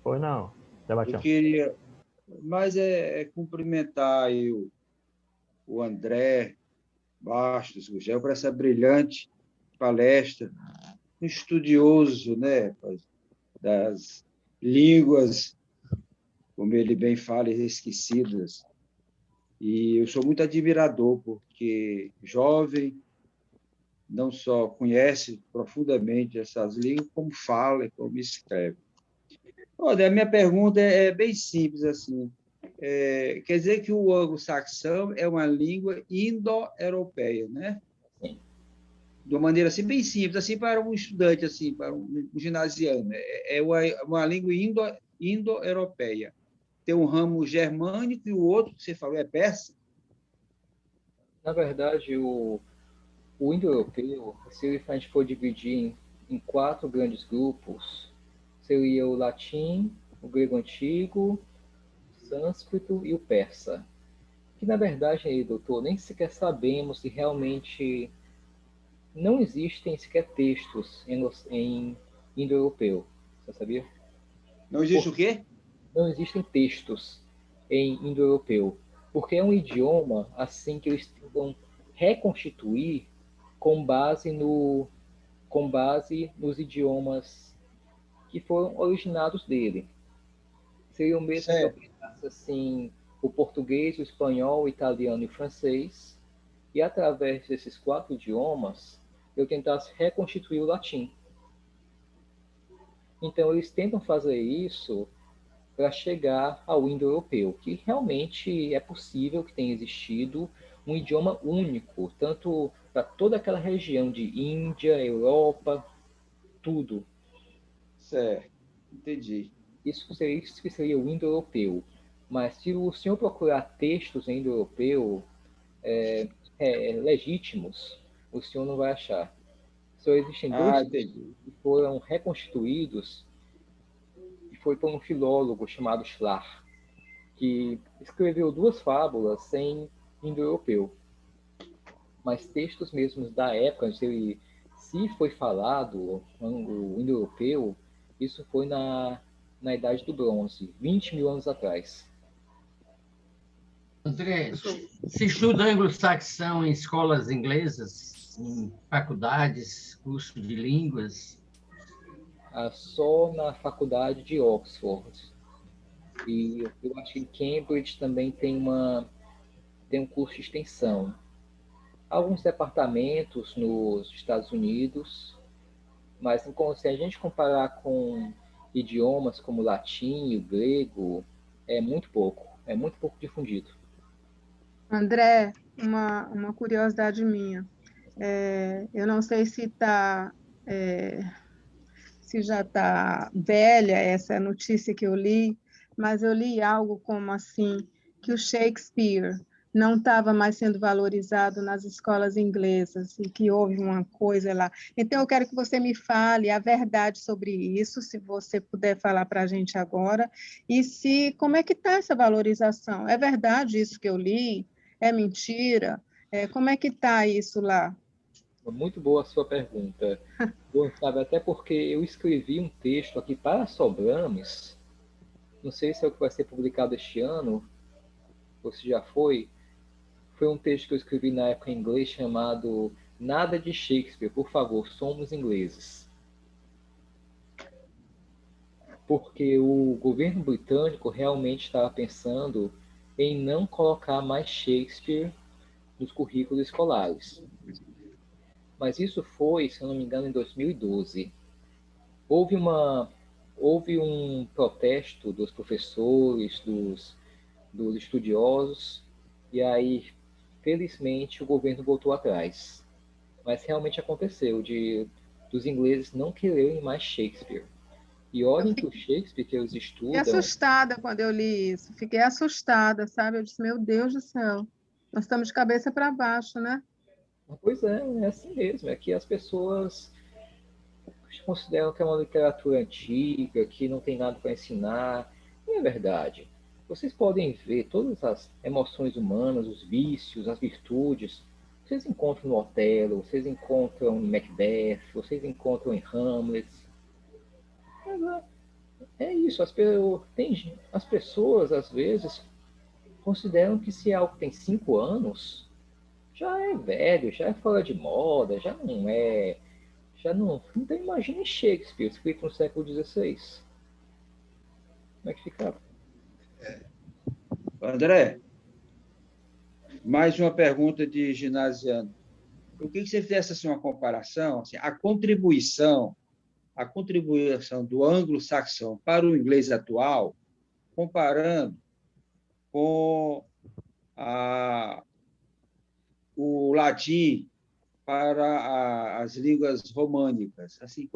Pois não, Sebastião. Eu queria mais cumprimentar aí o André Bastos, o Gel, por essa brilhante palestra, um estudioso, né, das línguas, como ele bem fala, esquecidas. E eu sou muito admirador, porque jovem não só conhece profundamente essas línguas, como fala e como escreve. Olha, a minha pergunta é bem simples, assim. quer dizer que o anglo-saxão é uma língua indo-europeia, né? Sim. De uma maneira assim, bem simples, assim, para um estudante, assim, para um ginasiano. É uma língua indo-europeia. Tem um ramo germânico e o outro que você falou é persa? Na verdade, o indo-europeu, se a gente for dividir em 4 grandes grupos, seria o latim, o grego antigo, o sânscrito e o persa. Que, na verdade, doutor, nem sequer sabemos se realmente não existem sequer textos em indo-europeu. Você sabia? Não existe o quê? Não existem textos em indo-europeu, porque é um idioma assim que eles tentam reconstituir com base nos idiomas que foram originados dele. Seria o mesmo que eu Certo. pegasse assim o português, o espanhol, o italiano e o francês, e através desses 4 idiomas eu tentasse reconstituir o latim. Então eles tentam fazer isso para chegar ao indo-europeu, que realmente é possível que tenha existido um idioma único, tanto para toda aquela região de Índia, Europa, tudo. Certo. Entendi. Isso seria o indo-europeu. Mas se o senhor procurar textos em indo-europeu legítimos, o senhor não vai achar. Só existem 2 Entendi. que foram reconstituídos, e foi por um filólogo chamado Schlar, que escreveu 2 fábulas em indo-europeu. Mas textos mesmos da época, se foi falado o indo-europeu, isso foi na Idade do Bronze, 20 mil anos atrás. André, se estuda anglo-saxão em escolas inglesas, em faculdades, curso de línguas? Só na faculdade de Oxford. E eu acho que em Cambridge também tem um curso de extensão. Alguns departamentos nos Estados Unidos, mas se a gente comparar com idiomas como o latim e o grego, é muito pouco difundido. André, uma curiosidade minha. Eu não sei se já está velha essa notícia que eu li, mas eu li algo como assim, que o Shakespeare não estava mais sendo valorizado nas escolas inglesas e que houve uma coisa lá. Então, eu quero que você me fale a verdade sobre isso, se você puder falar para a gente agora, e como é que está essa valorização? É verdade isso que eu li? É mentira? Como é que está isso lá? Muito boa a sua pergunta. Bom, sabe, até porque eu escrevi um texto aqui para a Sobrames, não sei se é o que vai ser publicado este ano, ou se já foi um texto que eu escrevi na época em inglês chamado Nada de Shakespeare, por favor, somos ingleses. Porque o governo britânico realmente estava pensando em não colocar mais Shakespeare nos currículos escolares. Mas isso foi, se eu não me engano, em 2012. Houve um protesto dos professores, dos estudiosos, e aí, felizmente, o governo voltou atrás. Mas realmente aconteceu dos ingleses não quererem mais Shakespeare. E olhem que o Shakespeare que eles estudam... Fiquei assustada quando eu li isso. Fiquei assustada, sabe? Eu disse, meu Deus do céu, nós estamos de cabeça para baixo, né? Pois é assim mesmo. É que as pessoas consideram que é uma literatura antiga, que não tem nada para ensinar. E é verdade. Vocês podem ver todas as emoções humanas, os vícios, as virtudes. Vocês encontram no Otelo, vocês encontram em Macbeth, vocês encontram em Hamlet. Mas é isso. As pessoas, às vezes, consideram que se algo tem 5 anos, já é velho, já é fora de moda, já não é... Então imagine Shakespeare, escrito no século XVI. Como é que ficava? André, mais uma pergunta de ginasiano. O que você fizesse assim, uma comparação? Assim, a contribuição do anglo-saxão para o inglês atual, comparando com o latim para as línguas românicas. Assim,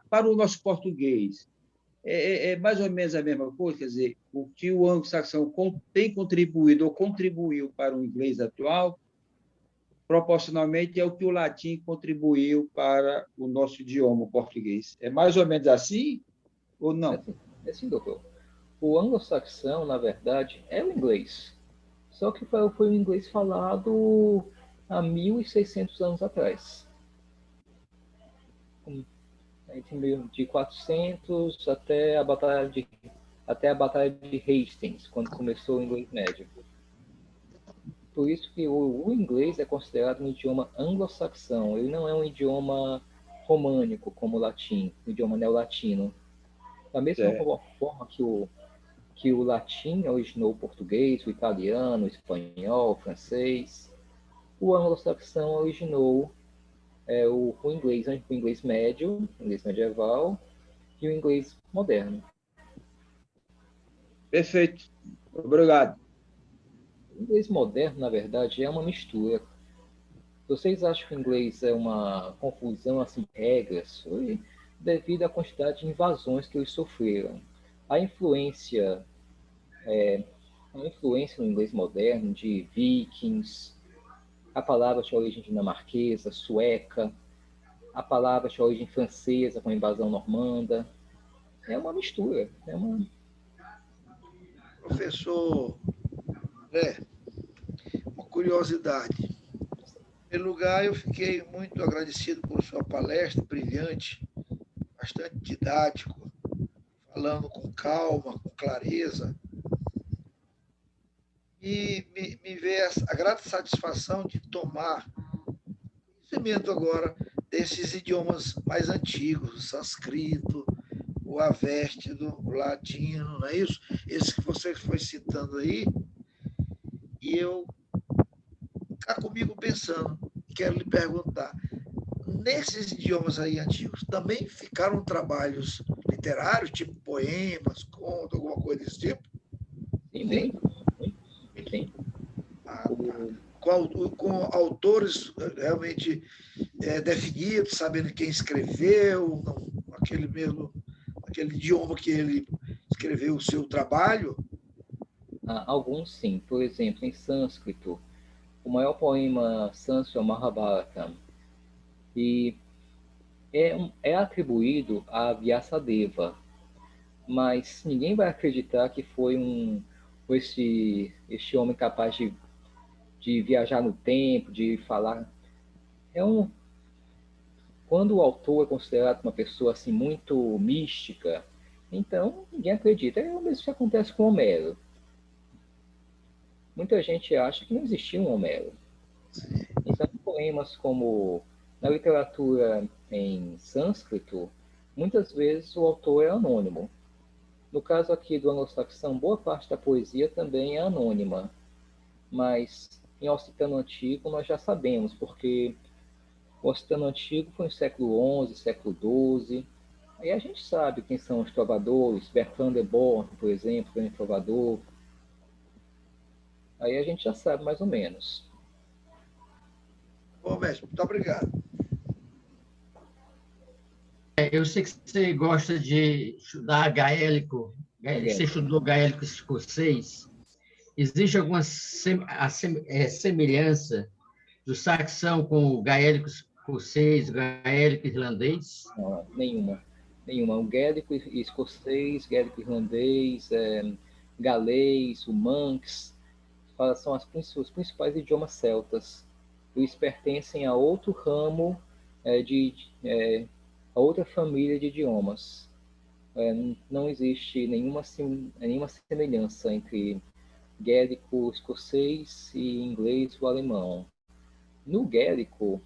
para o nosso português, é mais ou menos a mesma coisa, quer dizer, o que o anglo-saxão tem contribuído ou contribuiu para o inglês atual, proporcionalmente é o que o latim contribuiu para o nosso idioma o português. É mais ou menos assim ou não? É assim, doutor. O anglo-saxão, na verdade, é o inglês. Só que foi o inglês falado há 1.600 anos atrás. De 400 até a Batalha de Hastings, quando começou o inglês médio. Por isso que o inglês é considerado um idioma anglo-saxão. Ele não é um idioma românico, como o latim, um idioma neolatino. Da mesma forma que o latim originou o português, o italiano, o espanhol, o francês, o anglo-saxão originou o inglês médio, o inglês medieval e o inglês moderno. Perfeito. Obrigado. O inglês moderno, na verdade, é uma mistura. Vocês acham que o inglês é uma confusão assim, de regras? Foi devido à quantidade de invasões que eles sofreram. A influência no inglês moderno de vikings, a palavra de origem dinamarquesa, sueca, a palavra de origem francesa com a invasão normanda. É uma mistura. Professor, uma curiosidade. Em primeiro lugar, eu fiquei muito agradecido por sua palestra brilhante, bastante didático, falando com calma, com clareza. E me veio a grata satisfação de tomar conhecimento agora desses idiomas mais antigos, o sânscrito, o aveste, o latino, não é isso? Esse que você foi citando aí. E eu cá comigo pensando, quero lhe perguntar, nesses idiomas aí antigos, também ficaram trabalhos literários, tipo poemas, contos, alguma coisa desse tipo? Sim. Com autores realmente definidos, sabendo quem escreveu, aquele idioma que ele escreveu o seu trabalho? Alguns sim. Por exemplo, em sânscrito, o maior poema sânscrito é o Mahabharata. E é atribuído a Vyasadeva, mas ninguém vai acreditar que foi este homem capaz de viajar no tempo, de falar. Quando o autor é considerado uma pessoa assim muito mística, então ninguém acredita. É o mesmo que acontece com Homero. Muita gente acha que não existia um Homero. Então, poemas como na literatura em sânscrito, muitas vezes o autor é anônimo. No caso aqui do anglo-saxão, boa parte da poesia também é anônima, mas em Occitano Antigo nós já sabemos, porque o Occitano Antigo foi no século XI, século XII, aí a gente sabe quem são os trovadores, Bertrand de Born, por exemplo, grande trovador, aí a gente já sabe mais ou menos. Bom, mestre, muito obrigado. Eu sei que você gosta de estudar gaélico, você estudou gaélico escocês. Existe alguma semelhança do saxão com o gaélico escocês, o gaélico irlandês? Não, nenhuma. O gaélico escocês, gaélico irlandês, galês, o manx, são os principais idiomas celtas. Eles pertencem a outro ramo a outra família de idiomas. Não existe nenhuma semelhança entre gaélico escocês e inglês ou alemão. No gaélico,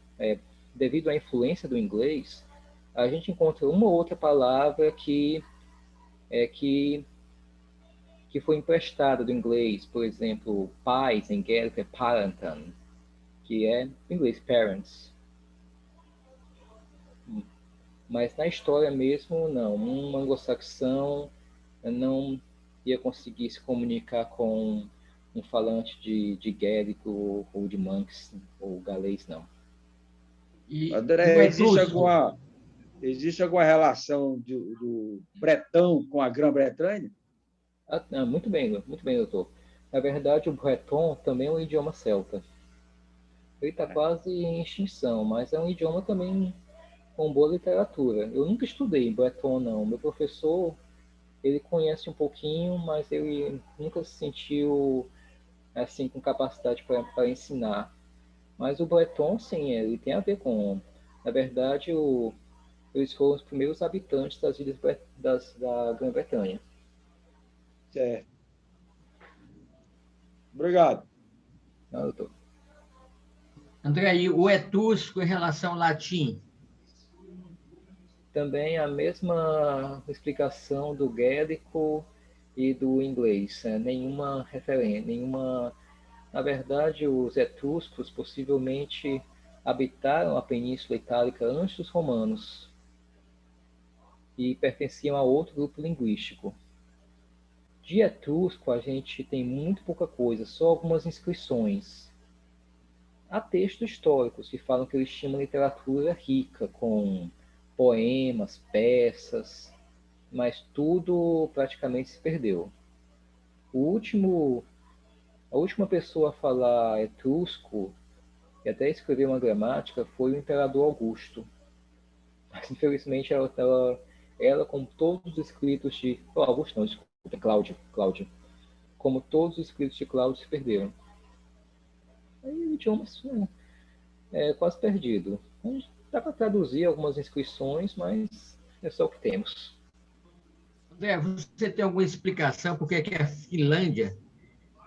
devido à influência do inglês, a gente encontra uma ou outra palavra que foi emprestada do inglês. Por exemplo, pais em gaélico é parentan, que é em inglês parents. Mas na história mesmo, não. Um anglo-saxão não ia conseguir se comunicar com um falante de gaélico ou de manx ou galês, não. E André, o etrusco? existe alguma relação do bretão com a Grã-Bretanha? Muito bem, doutor. Na verdade, o breton também é um idioma celta. Ele está quase em extinção, mas é um idioma também com boa literatura. Eu nunca estudei breton, não. Meu professor, ele conhece um pouquinho, mas ele nunca se sentiu assim com capacidade para ensinar. Mas o breton, sim, ele tem a ver com... Na verdade, eles foram os primeiros habitantes das ilhas da Grã-Bretanha. Certo. Obrigado. Não, doutor. André, e o etrusco em relação ao latim? Também a mesma explicação do gaélico e do inglês. Nenhuma referência, nenhuma... Na verdade, os etruscos possivelmente habitaram a Península Itálica antes dos romanos e pertenciam a outro grupo linguístico. De etrusco, a gente tem muito pouca coisa, só algumas inscrições. Há textos históricos que falam que eles tinham uma literatura rica, com poemas, peças, mas tudo praticamente se perdeu. A última pessoa a falar etrusco e até escrever uma gramática foi o imperador Augusto. Mas, infelizmente, ela como todos os escritos de... Oh, Augusto não, desculpa, Cláudio. Como todos os escritos de Cláudio se perderam. Aí o idioma é quase perdido. Dá para traduzir algumas inscrições, mas é só o que temos. André, você tem alguma explicação por que a Finlândia,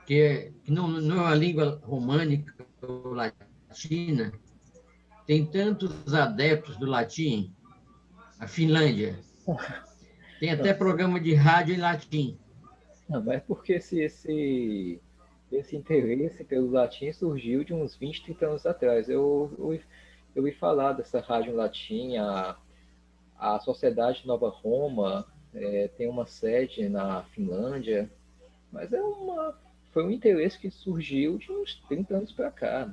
que não é uma língua românica ou latina, tem tantos adeptos do latim? A Finlândia tem até programa de rádio em latim. Não, mas porque esse interesse pelo latim surgiu de uns 20, 30 anos atrás. Eu ouvi falar dessa rádio em latim, a Sociedade Nova Roma tem uma sede na Finlândia, mas foi um interesse que surgiu de uns 30 anos para cá.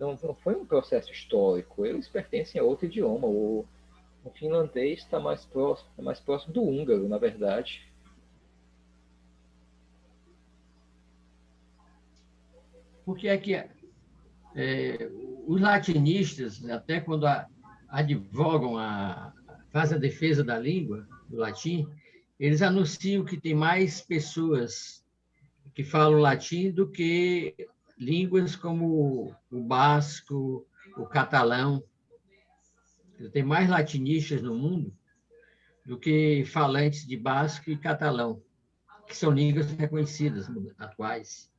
Não foi um processo histórico. Eles pertencem a outro idioma. O finlandês está mais próximo do húngaro, na verdade. Porque é que os latinistas, até quando advogam, fazem a defesa da língua, do latim, eles anunciam que tem mais pessoas que falam latim do que línguas como o basco, o catalão. Tem mais latinistas no mundo do que falantes de basco e catalão, que são línguas reconhecidas atuais.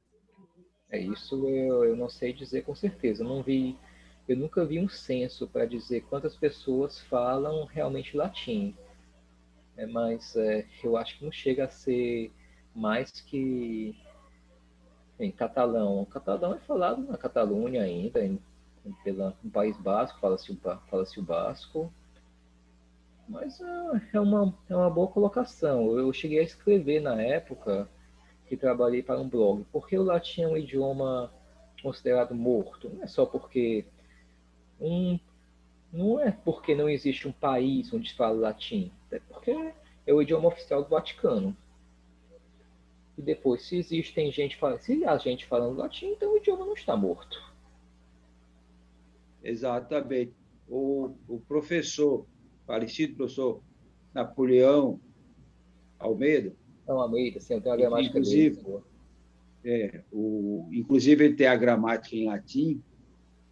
Isso eu não sei dizer com certeza. Eu nunca vi um censo para dizer quantas pessoas falam realmente latim. Mas eu acho que não chega a ser mais que em catalão. O catalão é falado na Catalunha ainda, no País Basco fala-se o basco. Mas é uma boa colocação. Eu cheguei a escrever na época que trabalhei para um blog, porque o latim é um idioma considerado morto. Não é só porque não é porque não existe um país onde se fala latim, é porque é o idioma oficial do Vaticano. E depois, se a gente falando latim, então o idioma não está morto. Exatamente. O professor, falecido professor Napoleão Almeida, Não, Almeida, assim, eu tenho a gramática dele. Inclusive, ele tem a gramática em latim.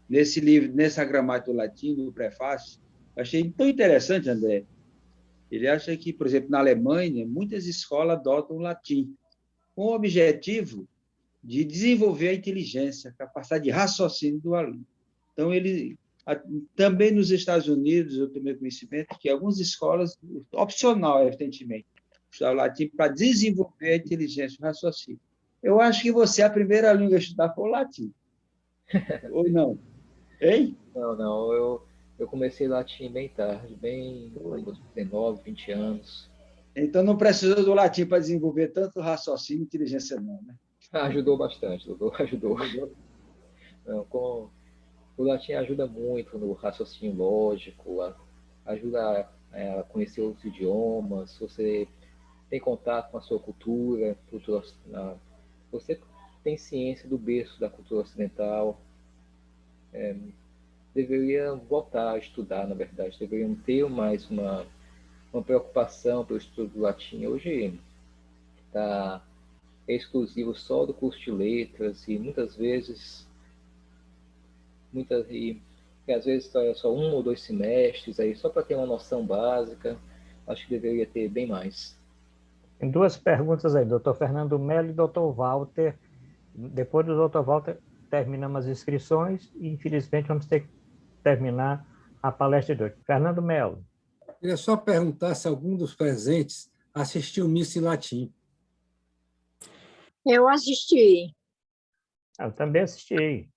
Nesse livro, nessa gramática do latim, no prefácio, achei tão interessante, André. Ele acha que, por exemplo, na Alemanha, muitas escolas adotam o latim, com o objetivo de desenvolver a inteligência, a capacidade de raciocínio do aluno. Então, também nos Estados Unidos, eu tomei conhecimento que algumas escolas, opcional, evidentemente, estudar o latim para desenvolver a inteligência, o raciocínio. Eu acho que você, a primeira língua a estudar foi o latim. Ou não? Hein? Não, eu comecei latim bem tarde, bem com 19, 20 anos. Então, não precisou do latim para desenvolver tanto raciocínio e inteligência, não, né? Ajudou bastante, doutor, ajudou. Não, o latim ajuda muito no raciocínio lógico, ajuda a conhecer outros idiomas, você tem contato com a sua cultura, você tem ciência do berço da cultura ocidental. Deveria voltar a estudar, na verdade, deveriam ter mais uma preocupação pelo estudo do latim. Hoje é exclusivo só do curso de letras e às vezes é só 1 ou 2 semestres aí só para ter uma noção básica. Acho que deveria ter bem mais. Tem 2 perguntas aí, doutor Fernando Melo e doutor Walter. Depois do doutor Walter, terminamos as inscrições e, infelizmente, vamos ter que terminar a palestra de hoje. Fernando Melo. Queria só perguntar se algum dos presentes assistiu missa em latim. Eu assisti. Eu também assisti.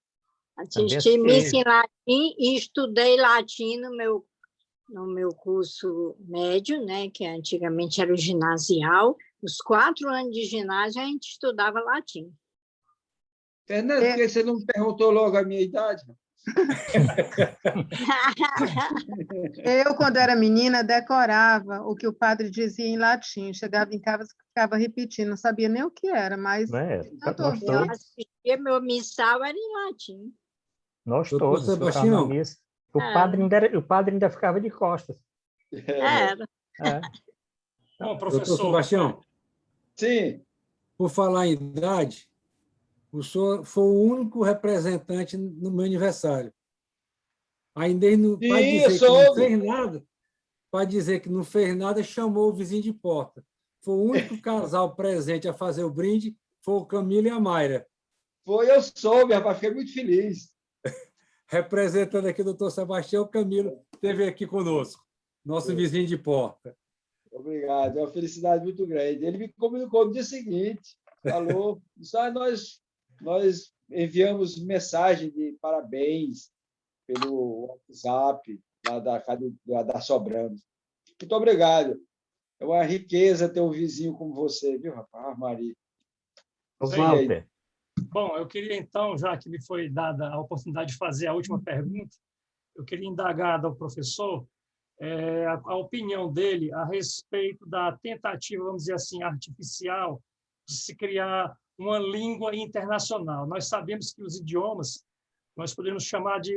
Assisti missa em latim e estudei latim no meu curso médio, né, que antigamente era o ginasial. Os 4 anos de ginásio, a gente estudava latim. Fernando, por que você não me perguntou logo a minha idade? Eu, quando era menina, decorava o que o padre dizia em latim. Chegava em casa e ficava repetindo, não sabia nem o que era, mas eu assistia, meu missal era em latim. Nós todos, Sebastião. O padre ainda ficava de costas. Era. Bom, professor. Doutor Sebastião? Sim. Por falar em idade, o senhor foi o único representante no meu aniversário. Ainda para dizer que não fez nada, chamou o vizinho de porta. Foi o único casal presente a fazer o brinde, foi o Camilo e a Mayra. Eu soube, rapaz, fiquei muito feliz. Representando aqui o doutor Sebastião, o Camilo esteve aqui conosco, nosso vizinho de porta. Obrigado, é uma felicidade muito grande. Ele me comunicou no dia seguinte, falou, nós enviamos mensagem de parabéns pelo WhatsApp lá da Sobramos. Muito obrigado. É uma riqueza ter um vizinho como você, viu, rapaz, Maria? Walter. Bom, eu queria, então, já que me foi dada a oportunidade de fazer a última pergunta, eu queria indagar ao professor a opinião dele a respeito da tentativa, vamos dizer assim, artificial de se criar uma língua internacional. Nós sabemos que os idiomas, nós podemos chamar de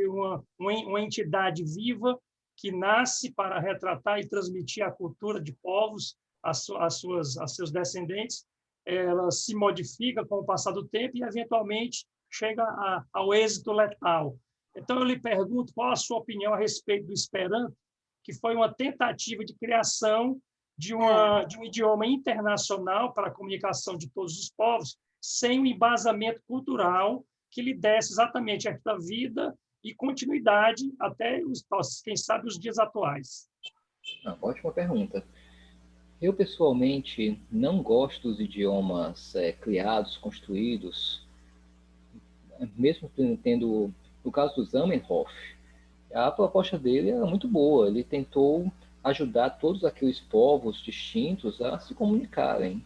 uma entidade viva que nasce para retratar e transmitir a cultura de povos a seus descendentes. Ela se modifica com o passar do tempo e, eventualmente, chega ao êxito letal. Então, eu lhe pergunto qual a sua opinião a respeito do Esperanto, que foi uma tentativa de criação de um idioma internacional para a comunicação de todos os povos, sem um embasamento cultural que lhe desse exatamente esta vida e continuidade até, quem sabe, os dias atuais. Ótima pergunta. Eu, pessoalmente, não gosto dos idiomas criados, construídos, mesmo tendo, no caso do Zamenhof, a proposta dele era muito boa. Ele tentou ajudar todos aqueles povos distintos a se comunicarem,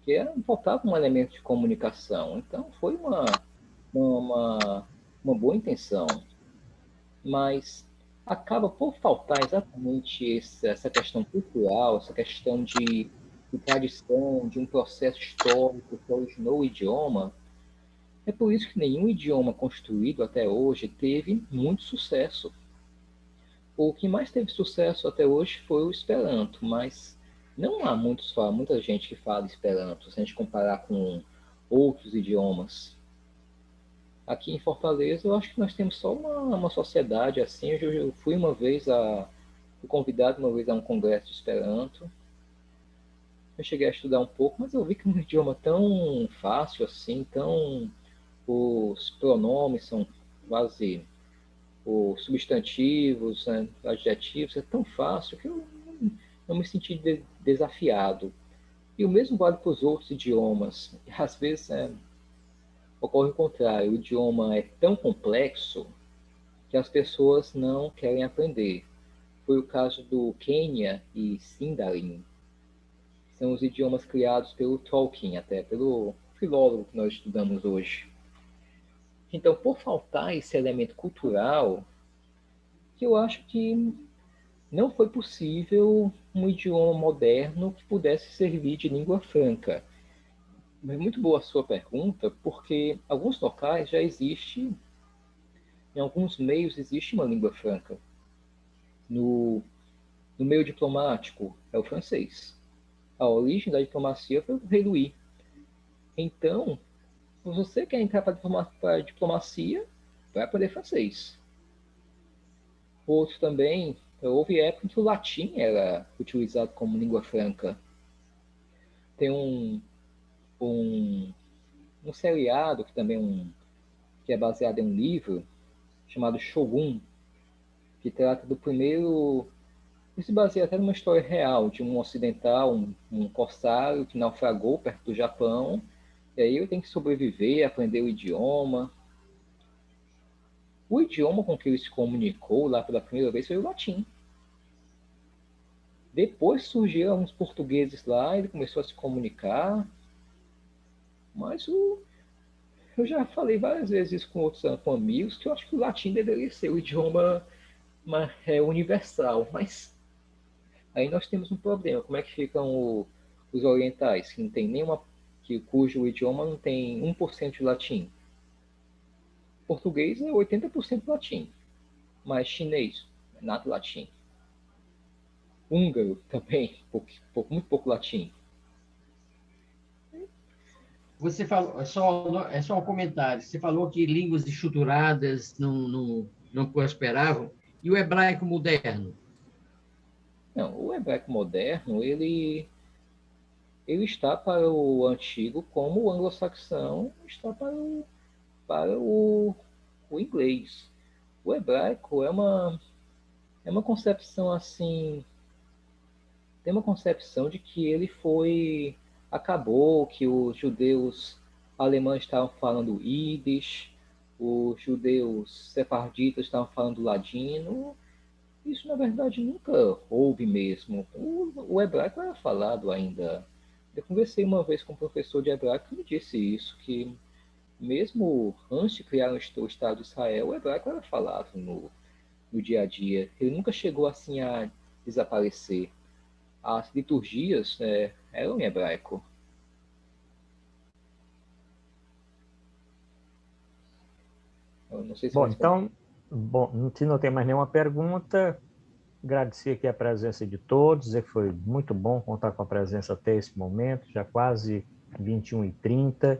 que faltava um elemento de comunicação. Então, foi uma boa intenção, mas acaba por faltar exatamente essa questão cultural, essa questão de tradição, de um processo histórico que originou o idioma. É por isso que nenhum idioma construído até hoje teve muito sucesso. O que mais teve sucesso até hoje foi o Esperanto, mas não há muita gente que fala Esperanto, se a gente comparar com outros idiomas. Aqui em Fortaleza, eu acho que nós temos só uma sociedade assim. Eu fui convidado uma vez a um congresso de Esperanto. Eu cheguei a estudar um pouco, mas eu vi que é um idioma tão fácil assim, os pronomes são quase os substantivos, né, adjetivos, é tão fácil que eu não me senti desafiado. E o mesmo vale para os outros idiomas. Às vezes ocorre o contrário, o idioma é tão complexo que as pessoas não querem aprender. Foi o caso do Quenya e Sindarin. São os idiomas criados pelo Tolkien, até pelo filólogo que nós estudamos hoje. Então, por faltar esse elemento cultural, que eu acho que não foi possível um idioma moderno que pudesse servir de língua franca. Mas muito boa a sua pergunta, porque em alguns locais já existe, em alguns meios existe uma língua franca. No meio diplomático é o francês. A origem da diplomacia foi o rei Louis. Então, se você quer entrar para a diplomacia, vai aprender francês. Outro também, houve época em que o latim era utilizado como língua franca. Tem um seriado que também que é baseado em um livro chamado Shogun, que trata do primeiro... Isso se baseia até numa história real de um ocidental, um corsário que naufragou perto do Japão, e aí ele tem que sobreviver, aprender o idioma. O idioma com que ele se comunicou lá pela primeira vez foi o latim. Depois surgiram uns portugueses lá, ele começou a se comunicar, mas eu já falei várias vezes isso com amigos, que eu acho que o latim deveria ser o idioma universal, mas aí nós temos um problema. Como é que ficam os orientais, que não tem cujo idioma não tem 1% de latim? Português é 80% latim, mas chinês, nada latim. Húngaro também, muito pouco latim. Você falou, é só um comentário. Você falou que línguas estruturadas não prosperavam. E o hebraico moderno? Não, o hebraico moderno, ele está para o antigo como o anglo-saxão está para o inglês. O hebraico é uma concepção assim, tem uma concepção de que ele acabou, que os judeus alemães estavam falando Yiddish, os judeus sefarditas estavam falando ladino. Isso, na verdade, nunca houve mesmo. O hebraico era falado ainda. Eu conversei uma vez com um professor de hebraico que me disse isso, que mesmo antes de criar o Estado de Israel, o hebraico era falado no dia a dia. Ele nunca chegou assim a desaparecer. As liturgias eram em hebraico. Eu não sei se se não tem mais nenhuma pergunta, agradecer aqui a presença de todos, dizer que foi muito bom contar com a presença até esse momento, já quase 21h30,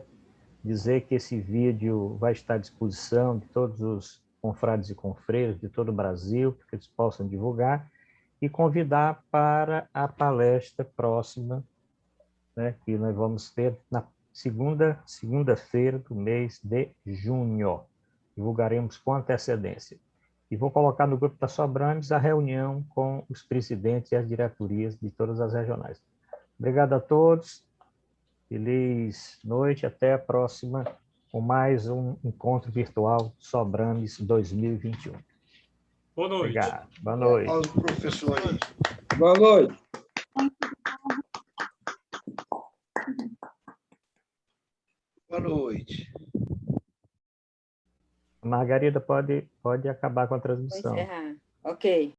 dizer que esse vídeo vai estar à disposição de todos os confrades e confreiros de todo o Brasil, para que eles possam divulgar, e convidar para a palestra próxima, né, que nós vamos ter na segunda-feira do mês de junho. Divulgaremos com antecedência. E vou colocar no grupo da Sobrames a reunião com os presidentes e as diretorias de todas as regionais. Obrigado a todos. Feliz noite. Até a próxima com mais um encontro virtual Sobrames 2021. Boa noite. Obrigado. Boa noite. Aos professores. Boa noite. Boa noite. Margarida pode acabar com a transmissão. Vou encerrar. Ok.